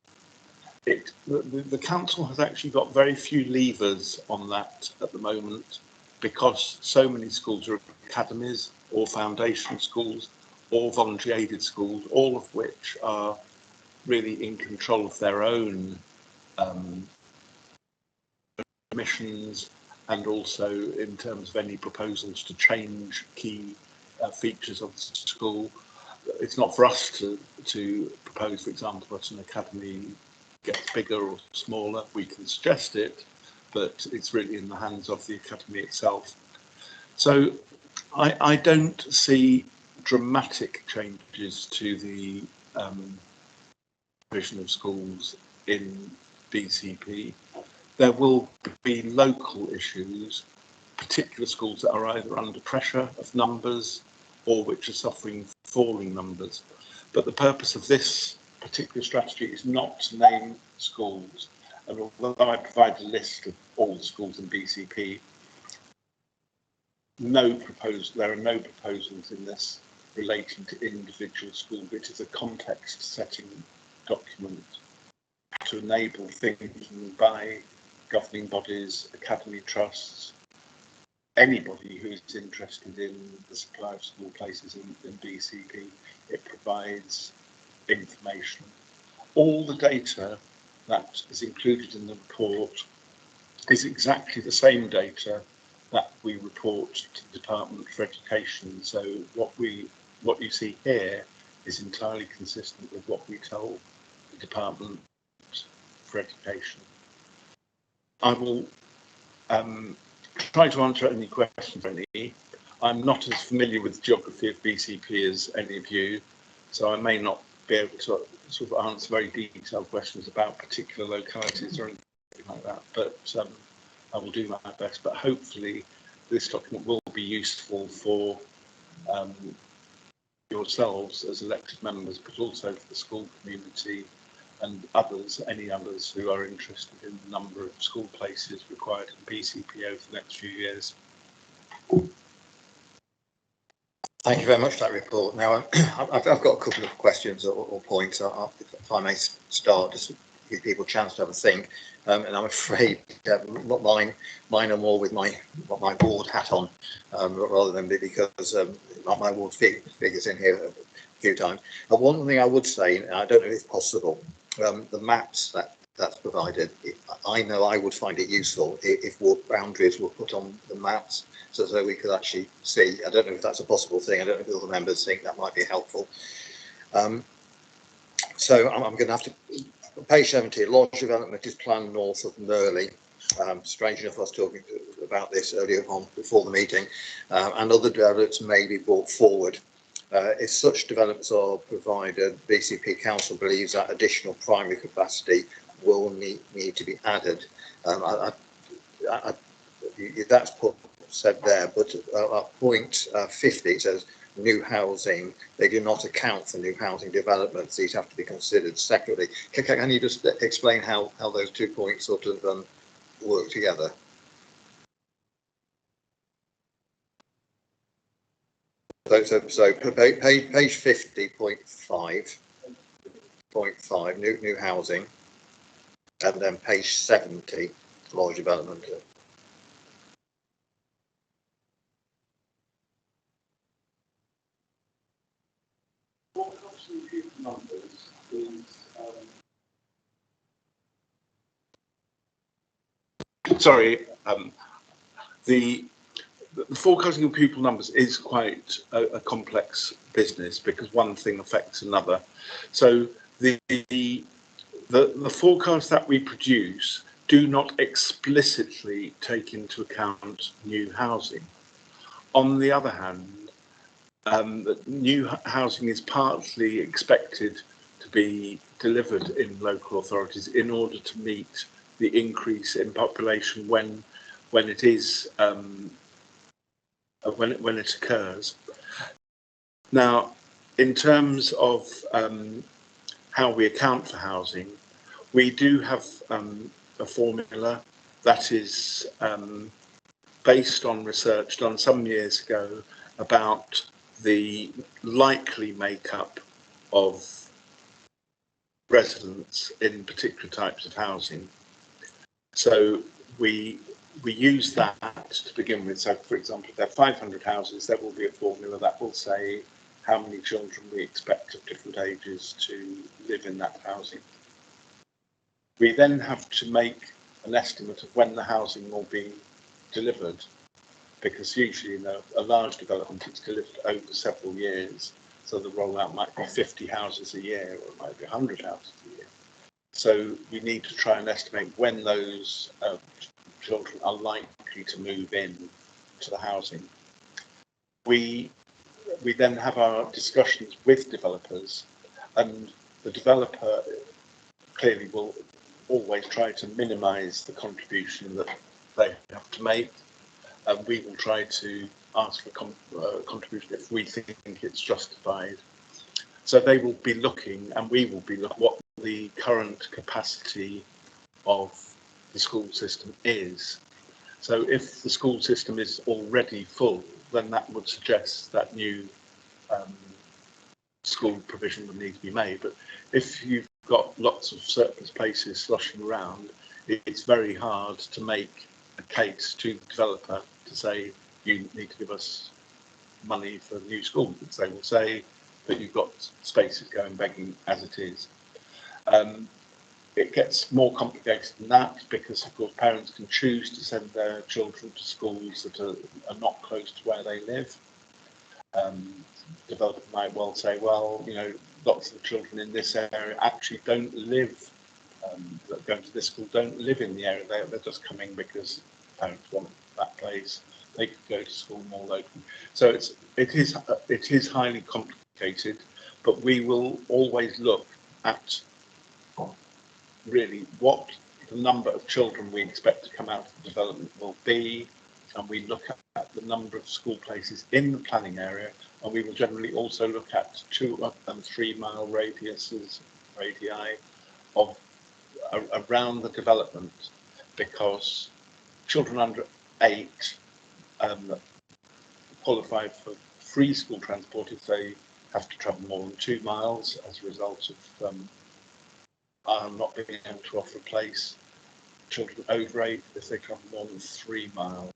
The council has actually got very few levers on that at the moment, because so many schools are academies or foundation schools or voluntary aided schools, all of which are really in control of their own missions, and also in terms of any proposals to change key features of the school. It's not for us to propose, for example, that an academy gets bigger or smaller. We can suggest it, but it's really in the hands of the academy itself. So I don't see dramatic changes to the provision of schools in BCP. There will be local issues, particular schools that are either under pressure of numbers or which are suffering falling numbers. But the purpose of this particular strategy is not to name schools. And although I provide a list of all the schools in BCP, there are no proposals in this relating to individual schools. It is a context-setting document to enable thinking by governing bodies, academy trusts, anybody who is interested in the supply of school places in BCP. It provides information. All the data that is included in the report is exactly the same data that we report to the Department for Education. So what you see here is entirely consistent with what we tell the Department for Education. I will try to answer any questions. I'm not as familiar with the geography of BCP as any of you, so I may not be able to sort of answer very detailed questions about particular localities or anything like that, but I will do my best. But hopefully this document will be useful for yourselves as elected members, but also for the school community and others, any others who are interested in the number of school places required in BCP over the next few years. Thank you very much for that report. Now, I've got a couple of questions or points. If I may start, just to give people a chance to have a think. And I'm afraid mine are more with my ward hat on, rather than because my ward figures in here a few times. And one thing I would say, and I don't know if it's possible, the maps that's provided, I know I would find it useful if ward boundaries were put on the maps, so we could actually see. I don't know if that's a possible thing. I don't know if other members think that might be helpful. So I'm going to have to, page 70, large development is planned north of Merley. Strange enough, I was talking about this earlier on before the meeting, and other developments may be brought forward. If such developments are provided, BCP Council believes that additional primary capacity will need to be added. That's said there, but at point 50 it says new housing. They do not account for new housing developments. These have to be considered separately. Can you just explain how those 2 points sort of work together? So page 50.5 new housing, and then page 70 large development. Sorry, the forecasting of pupil numbers is quite a complex business, because one thing affects another. So the forecasts that we produce do not explicitly take into account new housing. On the other hand, new housing is partly expected to be delivered in local authorities in order to meet the increase in population when it is when it occurs. Now, in terms of how we account for housing, we do have a formula that is based on research done some years ago about the likely makeup of residents in particular types of housing. So we use that to begin with. So, for example, if there are 500 houses, there will be a formula that will say how many children we expect of different ages to live in that housing. We then have to make an estimate of when the housing will be delivered, because usually in a large development it's delivered over several years. So the rollout might be 50 houses a year, or it might be 100 houses a year. So we need to try and estimate when those children are likely to move in to the housing. We then have our discussions with developers, and the developer clearly will always try to minimise the contribution that they have to make, and we will try to ask for contribution if we think it's justified. So they will be looking, and we will be looking, what the current capacity of the school system is. So if the school system is already full, then that would suggest that new school provision would need to be made. But if you've got lots of surplus places sloshing around, it's very hard to make a case to the developer to say you need to give us money for new schools. They will say that you've got spaces going begging as it is. It gets more complicated than that, because of course parents can choose to send their children to schools that are not close to where they live. Developer might well say, well, you know, lots of children in this area actually don't live, that go to this school don't live in the area. They're just coming because parents want that place. They could go to school more locally. So it is highly complicated, but we will always look at really what the number of children we expect to come out of the development will be, and we look at the number of school places in the planning area, and we will generally also look at 2 and 3 mile radii of around the development, because children under 8 qualify for free school transport if they have to travel more than 2 miles as a result of not being able to offer a place. Children over 8 if they travel more than 3 miles.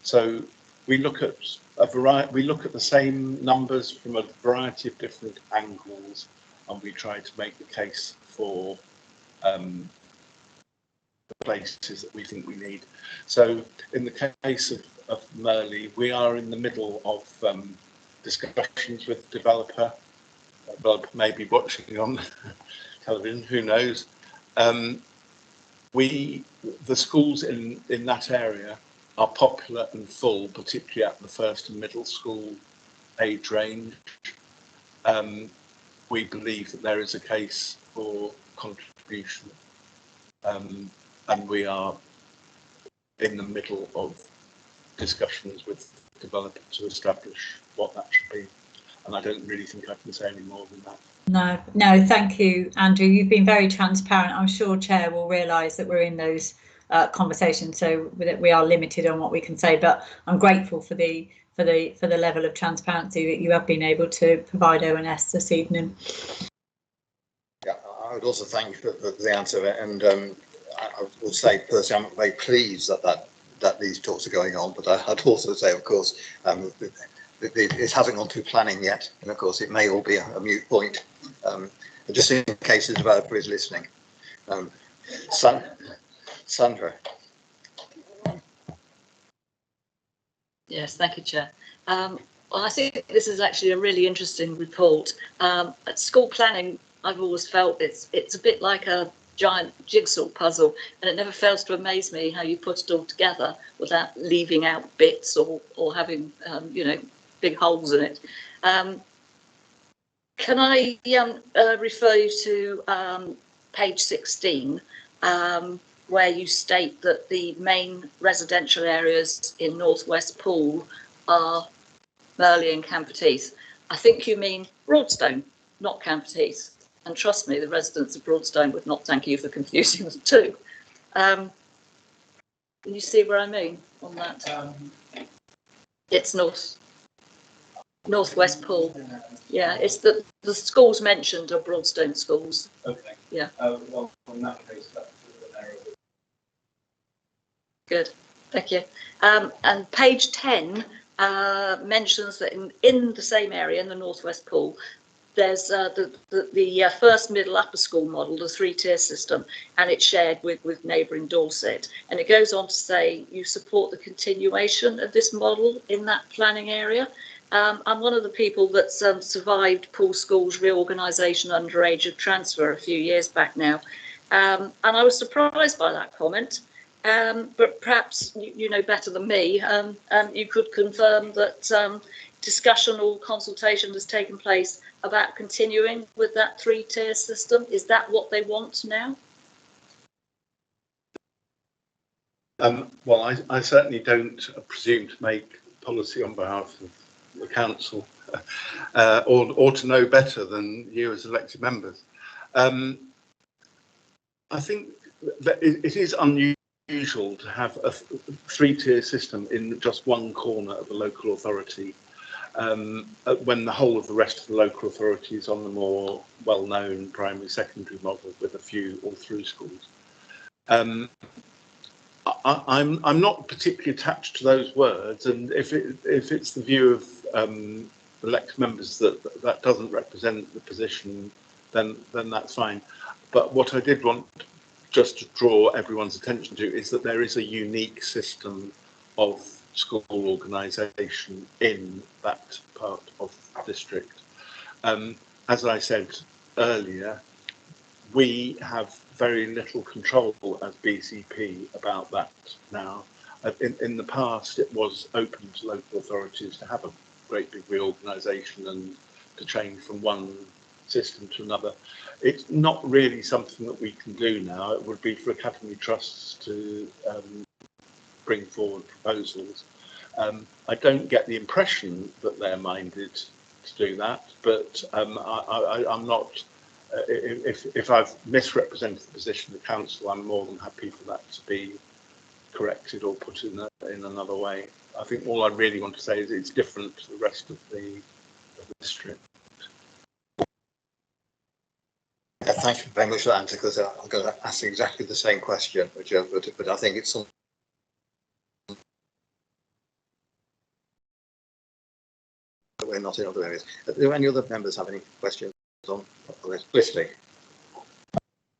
So we look at a variety. We look at the same numbers from a variety of different angles, and we try to make the case for the places that we think we need. So in the case of Merley, we are in the middle of discussions with the developer. The developer may be watching on television, who knows. The schools in that area are popular and full, particularly at the first and middle school age range. We believe that there is a case for contribution, and we are in the middle of discussions with the developer to establish what that should be. And I don't really think I can say any more than that. No, thank you, Andrew. You've been very transparent. I'm sure Chair will realise that we're in those conversations, so that we are limited on what we can say. But I'm grateful for the level of transparency that you have been able to provide ONS this evening. Yeah, I would also thank you for the answer, and I will say personally, I'm very pleased that these talks are going on. But I'd also say, of course, it hasn't gone to planning yet, and of course it may all be a moot point. Just in case the developer is listening. Sandra. Yes, thank you, Chair. Well, I think this is actually a really interesting report. At school planning, I've always felt it's a bit like a giant jigsaw puzzle, and it never fails to amaze me how you put it all together without leaving out bits or having big holes in it. Can I refer you to page 16, where you state that the main residential areas in Northwest Poole are Merley and Camperteath? I think you mean Broadstone, not Camperteath. And trust me, the residents of Broadstone would not thank you for confusing the two. You see where I mean on that? It's northwest Pool. Yeah, it's the schools mentioned are Broadstone schools. Okay. Yeah. Well, in that case, that's Good, thank you. And page 10 mentions that in the same area, in the northwest Pool, there's the first middle upper school model, the 3-tier system, and it's shared with neighbouring Dorset. And it goes on to say you support the continuation of this model in that planning area. I'm one of the people that's survived Pool School's reorganisation under age of transfer a few years back now. And I was surprised by that comment. But perhaps you know better than me. You could confirm that discussion or consultation has taken place about continuing with that 3-tier system. Is that what they want now? Well, I certainly don't presume to make policy on behalf of the council, or to know better than you as elected members. I think that it is unusual to have a 3-tier system in just one corner of a local authority, when the whole of the rest of the local authority is on the more well-known primary secondary model with a few all-through schools. I'm not particularly attached to those words, and if it's the view of elected members that doesn't represent the position, then that's fine. But what I did want just to draw everyone's attention to is that there is a unique system of school organisation in that part of the district. As I said earlier, we have very little control as BCP about that now. In the past, it was open to local authorities to have a great big reorganisation and to change from one system to another. It's not really something that we can do now. It would be for academy trusts to bring forward proposals. I don't get the impression that they're minded to do that, but I'm not. If I've misrepresented the position of the council, I'm more than happy for that to be corrected or put in another way. I think all I really want to say is it's different to the rest of the district. Yeah, thank you very much for that answer, because I'm going to ask exactly the same question, but I think it's something that we're not in other areas. Do any other members have any questions on this? Literally.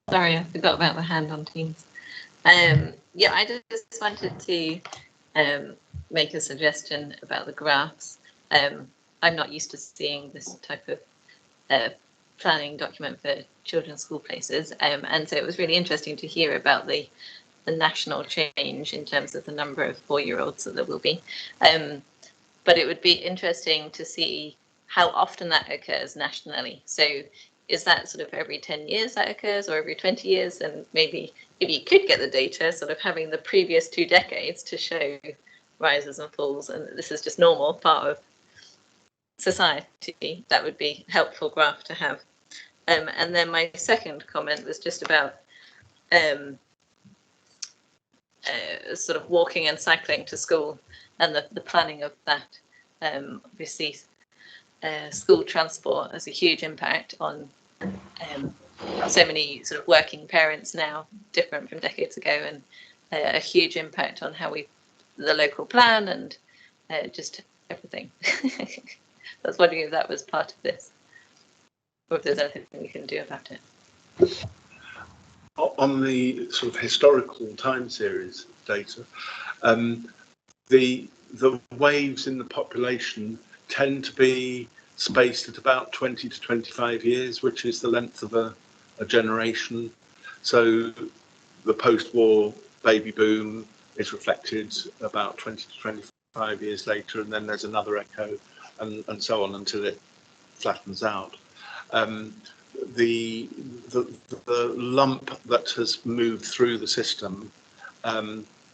Sorry, I forgot about the hand on Teams. Yeah, I just wanted to make a suggestion about the graphs. I'm not used to seeing this type of planning document for children's school places, and so it was really interesting to hear about the national change in terms of the number of 4-year-olds that there will be. But it would be interesting to see how often that occurs nationally. So is that sort of every 10 years that occurs, or every 20 years? And maybe if you could get the data, sort of having the previous 2 decades to show rises and falls, and this is just normal part of society, that would be a helpful graph to have. And then my second comment was just about sort of walking and cycling to school and the planning of that. Obviously, school transport has a huge impact on so many sort of working parents now, different from decades ago, and a huge impact on how the local plan and just everything. I was wondering if that was part of this, or if there's anything we can do about it. On the sort of historical time series data, the waves in the population tend to be spaced at about 20 to 25 years, which is the length of a generation. So the post-war baby boom is reflected about 20 to 25 years later, and then there's another echo, and so on until it flattens out. The lump that has moved through the system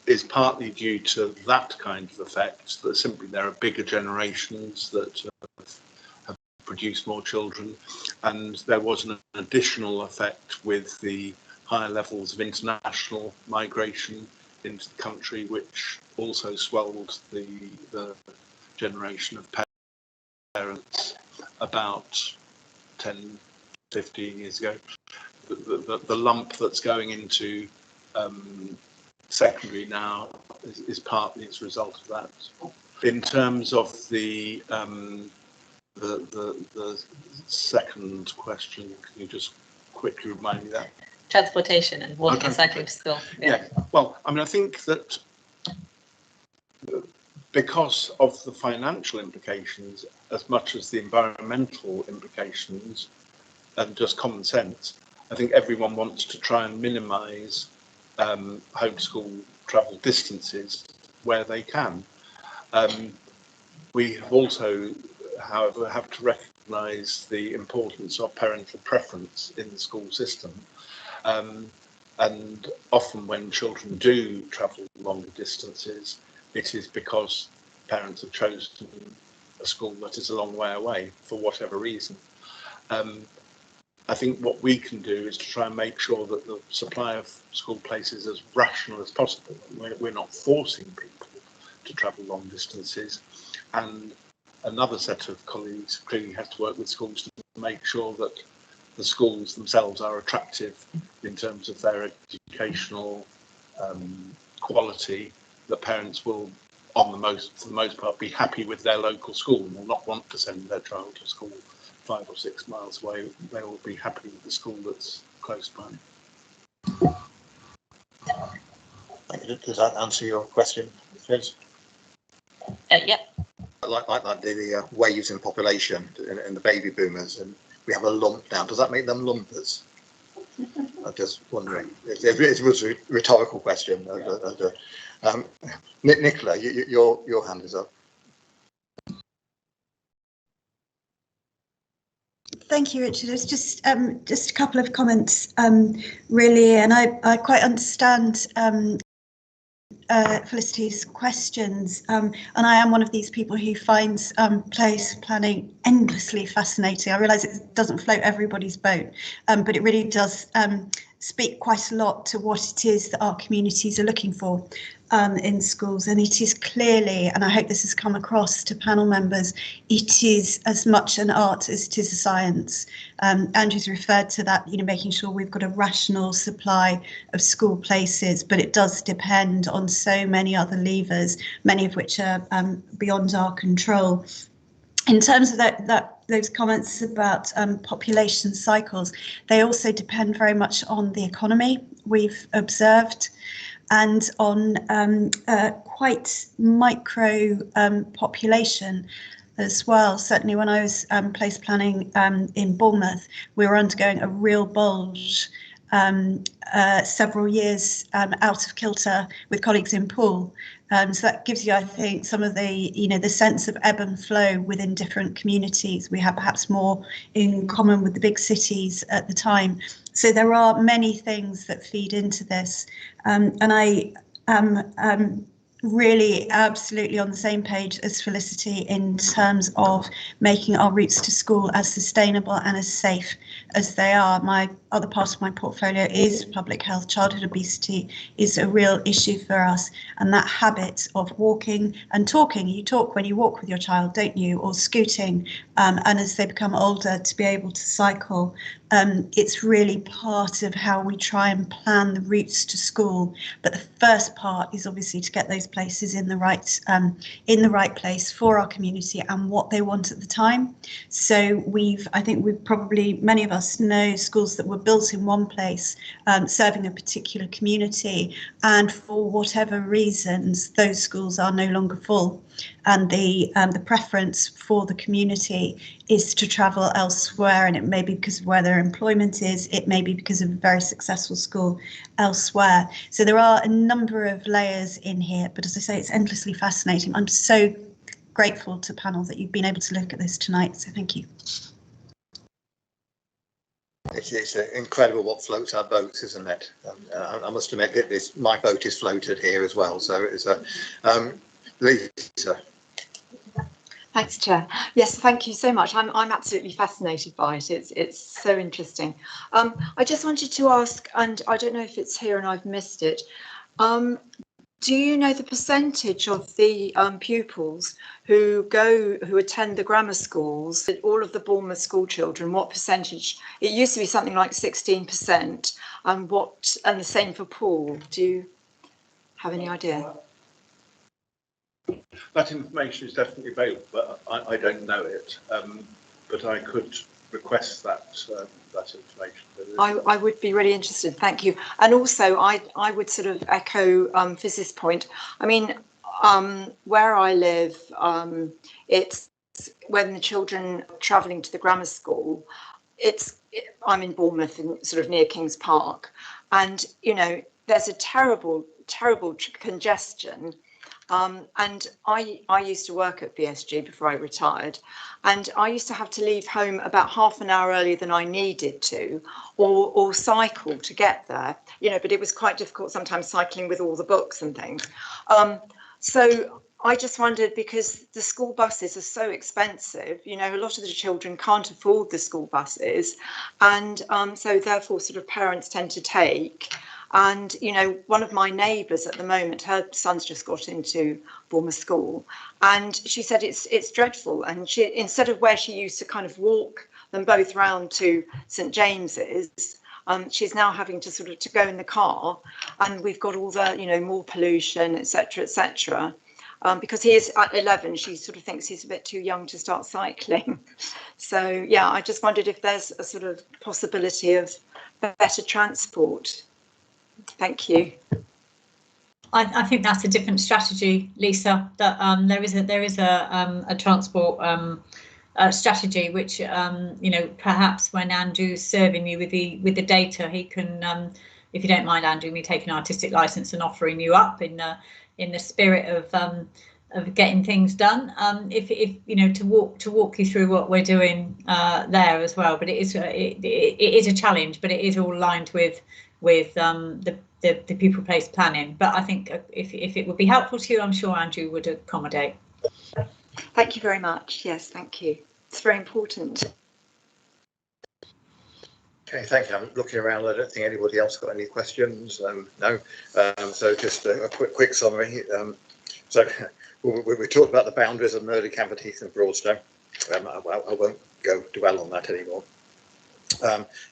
is partly due to that kind of effect, that simply there are bigger generations that have produced more children, and there was an additional effect with the higher levels of international migration into the country, which also swelled the generation of parents about 10, 15 years ago. The lump that's going into secondary now is partly as a result of that. In terms of the second question, can you just quickly remind me that? Transportation and walking and cycling to school. Yeah. Well, I mean, I think that because of the financial implications as much as the environmental implications and just common sense, I think everyone wants to try and minimise homeschool travel distances where they can. We have also, however, have to recognise the importance of parental preference in the school system. And often when children do travel longer distances, it is because parents have chosen a school that is a long way away for whatever reason. I think what we can do is to try and make sure that the supply of school places is as rational as possible. We're not forcing people to travel long distances, and another set of colleagues clearly has to work with schools to make sure that the schools themselves are attractive in terms of their educational quality, that parents will, for the most part, be happy with their local school and will not want to send their child to school 5 or 6 miles away. They will be happy with the school that's close by. Does that answer your question, Liz? Yep. Like the waves in the population and the baby boomers, and we have a lump now. Does that make them lumpers? I'm just wondering. It was a rhetorical question. Nicola, your hand is up. Thank you, Richard. It's just a couple of comments, really, and I quite understand Felicity's questions, and I am one of these people who finds place planning endlessly fascinating. I realise it doesn't float everybody's boat, but it really does speak quite a lot to what it is that our communities are looking for in schools, and it is clearly, and I hope this has come across to panel members, it is as much an art as it is a science. Andrew's referred to that, making sure we've got a rational supply of school places, but it does depend on so many other levers, many of which are beyond our control. In terms of those comments about population cycles, they also depend very much on the economy we've observed, and on quite micro population as well. Certainly when I was place planning in Bournemouth, we were undergoing a real bulge several years out of kilter with colleagues in Poole. So that gives you, I think, some of the, the sense of ebb and flow within different communities. We have perhaps more in common with the big cities at the time. So there are many things that feed into this. And I am really absolutely on the same page as Felicity in terms of making our routes to school as sustainable and as safe as they are. My other part of my portfolio is public health. Childhood obesity is a real issue for us, and that habit of walking and talking. You talk when you walk with your child, don't you, or scooting, and as they become older to be able to cycle. It's really part of how we try and plan the routes to school. But the first part is obviously to get those places in the right place for our community and what they want at the time. So I think we've probably, many of us know schools that were built in one place, serving a particular community, and for whatever reasons, those schools are no longer full. And the preference for the community is to travel elsewhere, and it may be because of where their employment is, it may be because of a very successful school elsewhere. So there are a number of layers in here, but as I say, it's endlessly fascinating. I'm so grateful to panel that you've been able to look at this tonight, so thank you. It's incredible what floats our boats, isn't it? I must admit that my boat is floated here as well, so it's a Lisa. Thanks, Chair. Yes, thank you so much. I'm absolutely fascinated by it. It's so interesting. I just wanted to ask, and I don't know if it's here and I've missed it. Do you know the percentage of the pupils who attend the grammar schools, all of the Bournemouth school children, what percentage? It used to be something like 16%, and the same for Paul. Do you have any idea? That information is definitely available, but I don't know it. But I could request that that information. I would be really interested. Thank you. And also, I would sort of echo Fiz's point. I mean, where I live, it's when the children are travelling to the grammar school. I'm in Bournemouth, sort of near Kings Park, and you know, there's a terrible congestion. And I used to work at BSG before I retired, and I used to have to leave home about half an hour earlier than I needed to, or cycle to get there, you know, but it was quite difficult sometimes cycling with all the books and things. So I just wondered, because the school buses are so expensive, you know, a lot of the children can't afford the school buses, and so therefore sort of parents tend to take. And, you know, one of my neighbours at the moment, her son's just got into Bournemouth School, and she said it's dreadful. And she, instead of where she used to kind of walk them both round to St James's, she's now having to sort of to go in the car, and we've got all the, you know, more pollution, etc., etc. Because he is at 11, she sort of thinks he's a bit too young to start cycling. So, yeah, I just wondered if there's a sort of possibility of better transport. Thank you. I think that's a different strategy, Lisa. That there is a transport strategy which you know, perhaps when Andrew's serving you with the data, he can, if you don't mind, Andrew, me taking an artistic license and offering you up in the spirit of getting things done. If you know, to walk you through what we're doing there as well. But it is a challenge, but it is all aligned with the pupil place planning. But I think if it would be helpful to you, I'm sure Andrew would accommodate. Thank you very much. Yes, thank you. It's very important. Okay, thank you. I'm looking around. I don't think anybody else got any questions. No. So just a quick summary. So we talked about the boundaries of Murdoch, Camford Heath and Broadstone. I won't dwell on that anymore.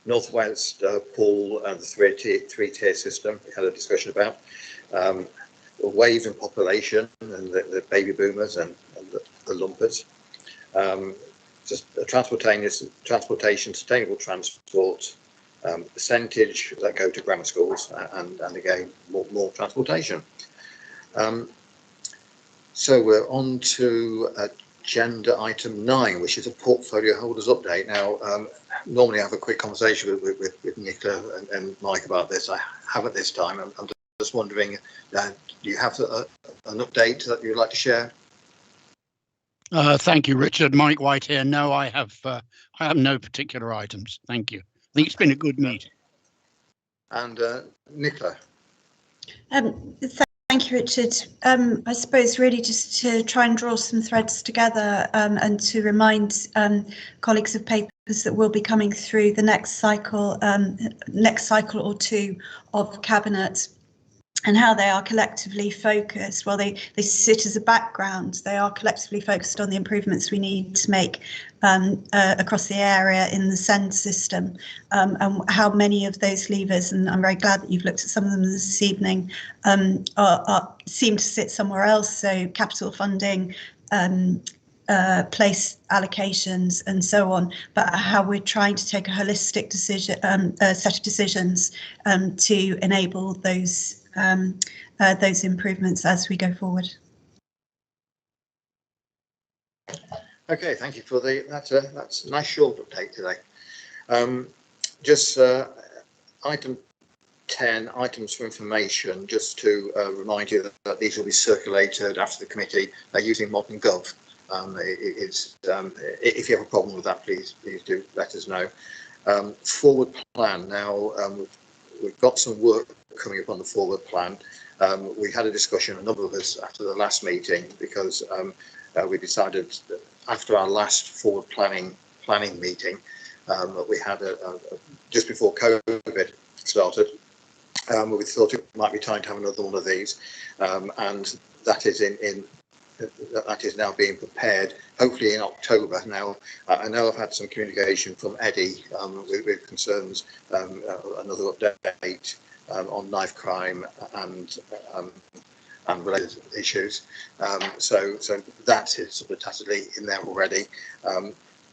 North Wales, Paul, and the three-tier system we had a discussion about. The wave in population and the baby boomers and the lumpers. Just transportation, sustainable transport, percentage that go to grammar schools, and again more transportation. So we're on to agenda item 9, which is a portfolio holders update. Now, normally I have a quick conversation with Nicola and Mike about this. I haven't this time. I'm just wondering, do you have an update that you'd like to share? Thank you, Richard. Mike White here. No, I have no particular items. Thank you. I think it's been a good meeting. And Nicola. Thank you, Richard. I suppose really just to try and draw some threads together and to remind colleagues of papers that will be coming through the next cycle or two of Cabinet, and how they are collectively focused. Well, they sit as a background. They are collectively focused on the improvements we need to make across the area in the SEND system, and how many of those levers, and I'm very glad that you've looked at some of them this evening, seem to sit somewhere else. So capital funding, place allocations and so on, but how we're trying to take a holistic set of decisions to enable those improvements as we go forward. Okay, thank you for that's a nice short update today. Just item 10, items for information, just to remind you that these will be circulated after the committee using Modern Gov. If you have a problem with that, please do let us know. Forward plan. Now we've got some work coming up on the forward plan. We had a discussion, a number of us, after the last meeting, because we decided that after our last forward planning meeting that we had just before COVID started. We thought it might be time to have another one of these, and that is that is now being prepared, hopefully in October. Now, I know I've had some communication from Eddie with concerns, another update on knife crime and related issues. So that is sort of tacitly in there already.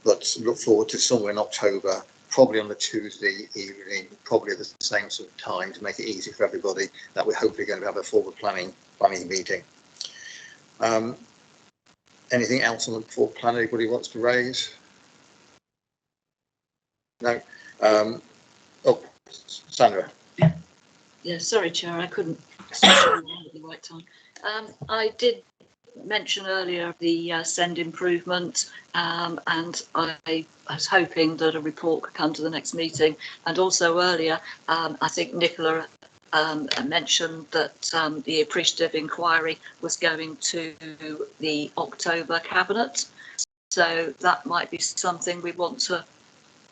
But look forward to somewhere in October, probably on the Tuesday evening, probably at the same sort of time, to make it easy for everybody, that we're hopefully going to have a forward planning meeting. Anything else on the forward plan anybody wants to raise? No. Oh, Sandra. Yeah, sorry, Chair, I couldn't switch on at the right time. I did mention earlier the send improvement, and I was hoping that a report could come to the next meeting. And also earlier, I think Nicola mentioned that the appreciative inquiry was going to the October Cabinet. So that might be something we want to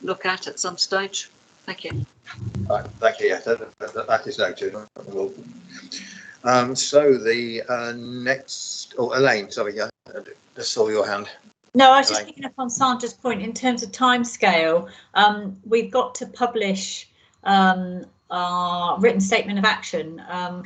look at some stage. Thank you. Right, thank you. Yeah, that is noted. So the next, Elaine, sorry, I just saw your hand. No, I was just picking up on Sandra's point in terms of timescale. We've got to publish our written statement of action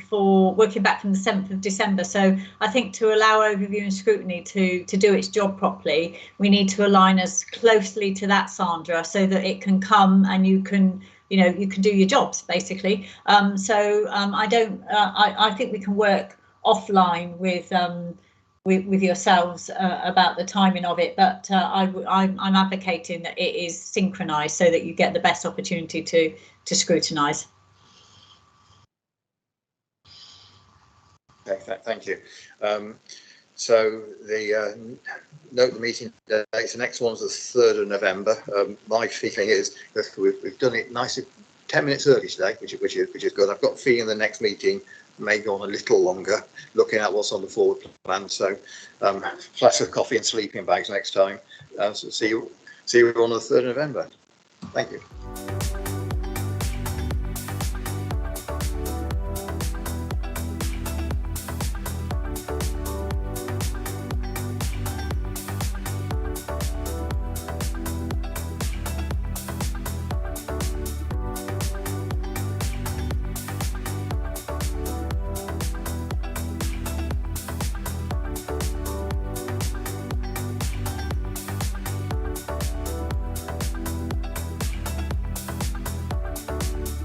for working back from the 7th of December. So I think to allow overview and scrutiny to do its job properly, we need to align us closely to that, Sandra, so that it can come and you can do your jobs basically. I think we can work offline with yourselves about the timing of it, but I'm advocating that it is synchronised so that you get the best opportunity to scrutinise. Okay, thank you. So note the meeting dates. The next one's the 3rd of November. My feeling is that we've done it nicely 10 minutes early today, which is good. I've got a feeling the next meeting may go on a little longer, looking at what's on the forward plan. So flash of coffee and sleeping bags next time. So see you on the 3rd of November. Thank you.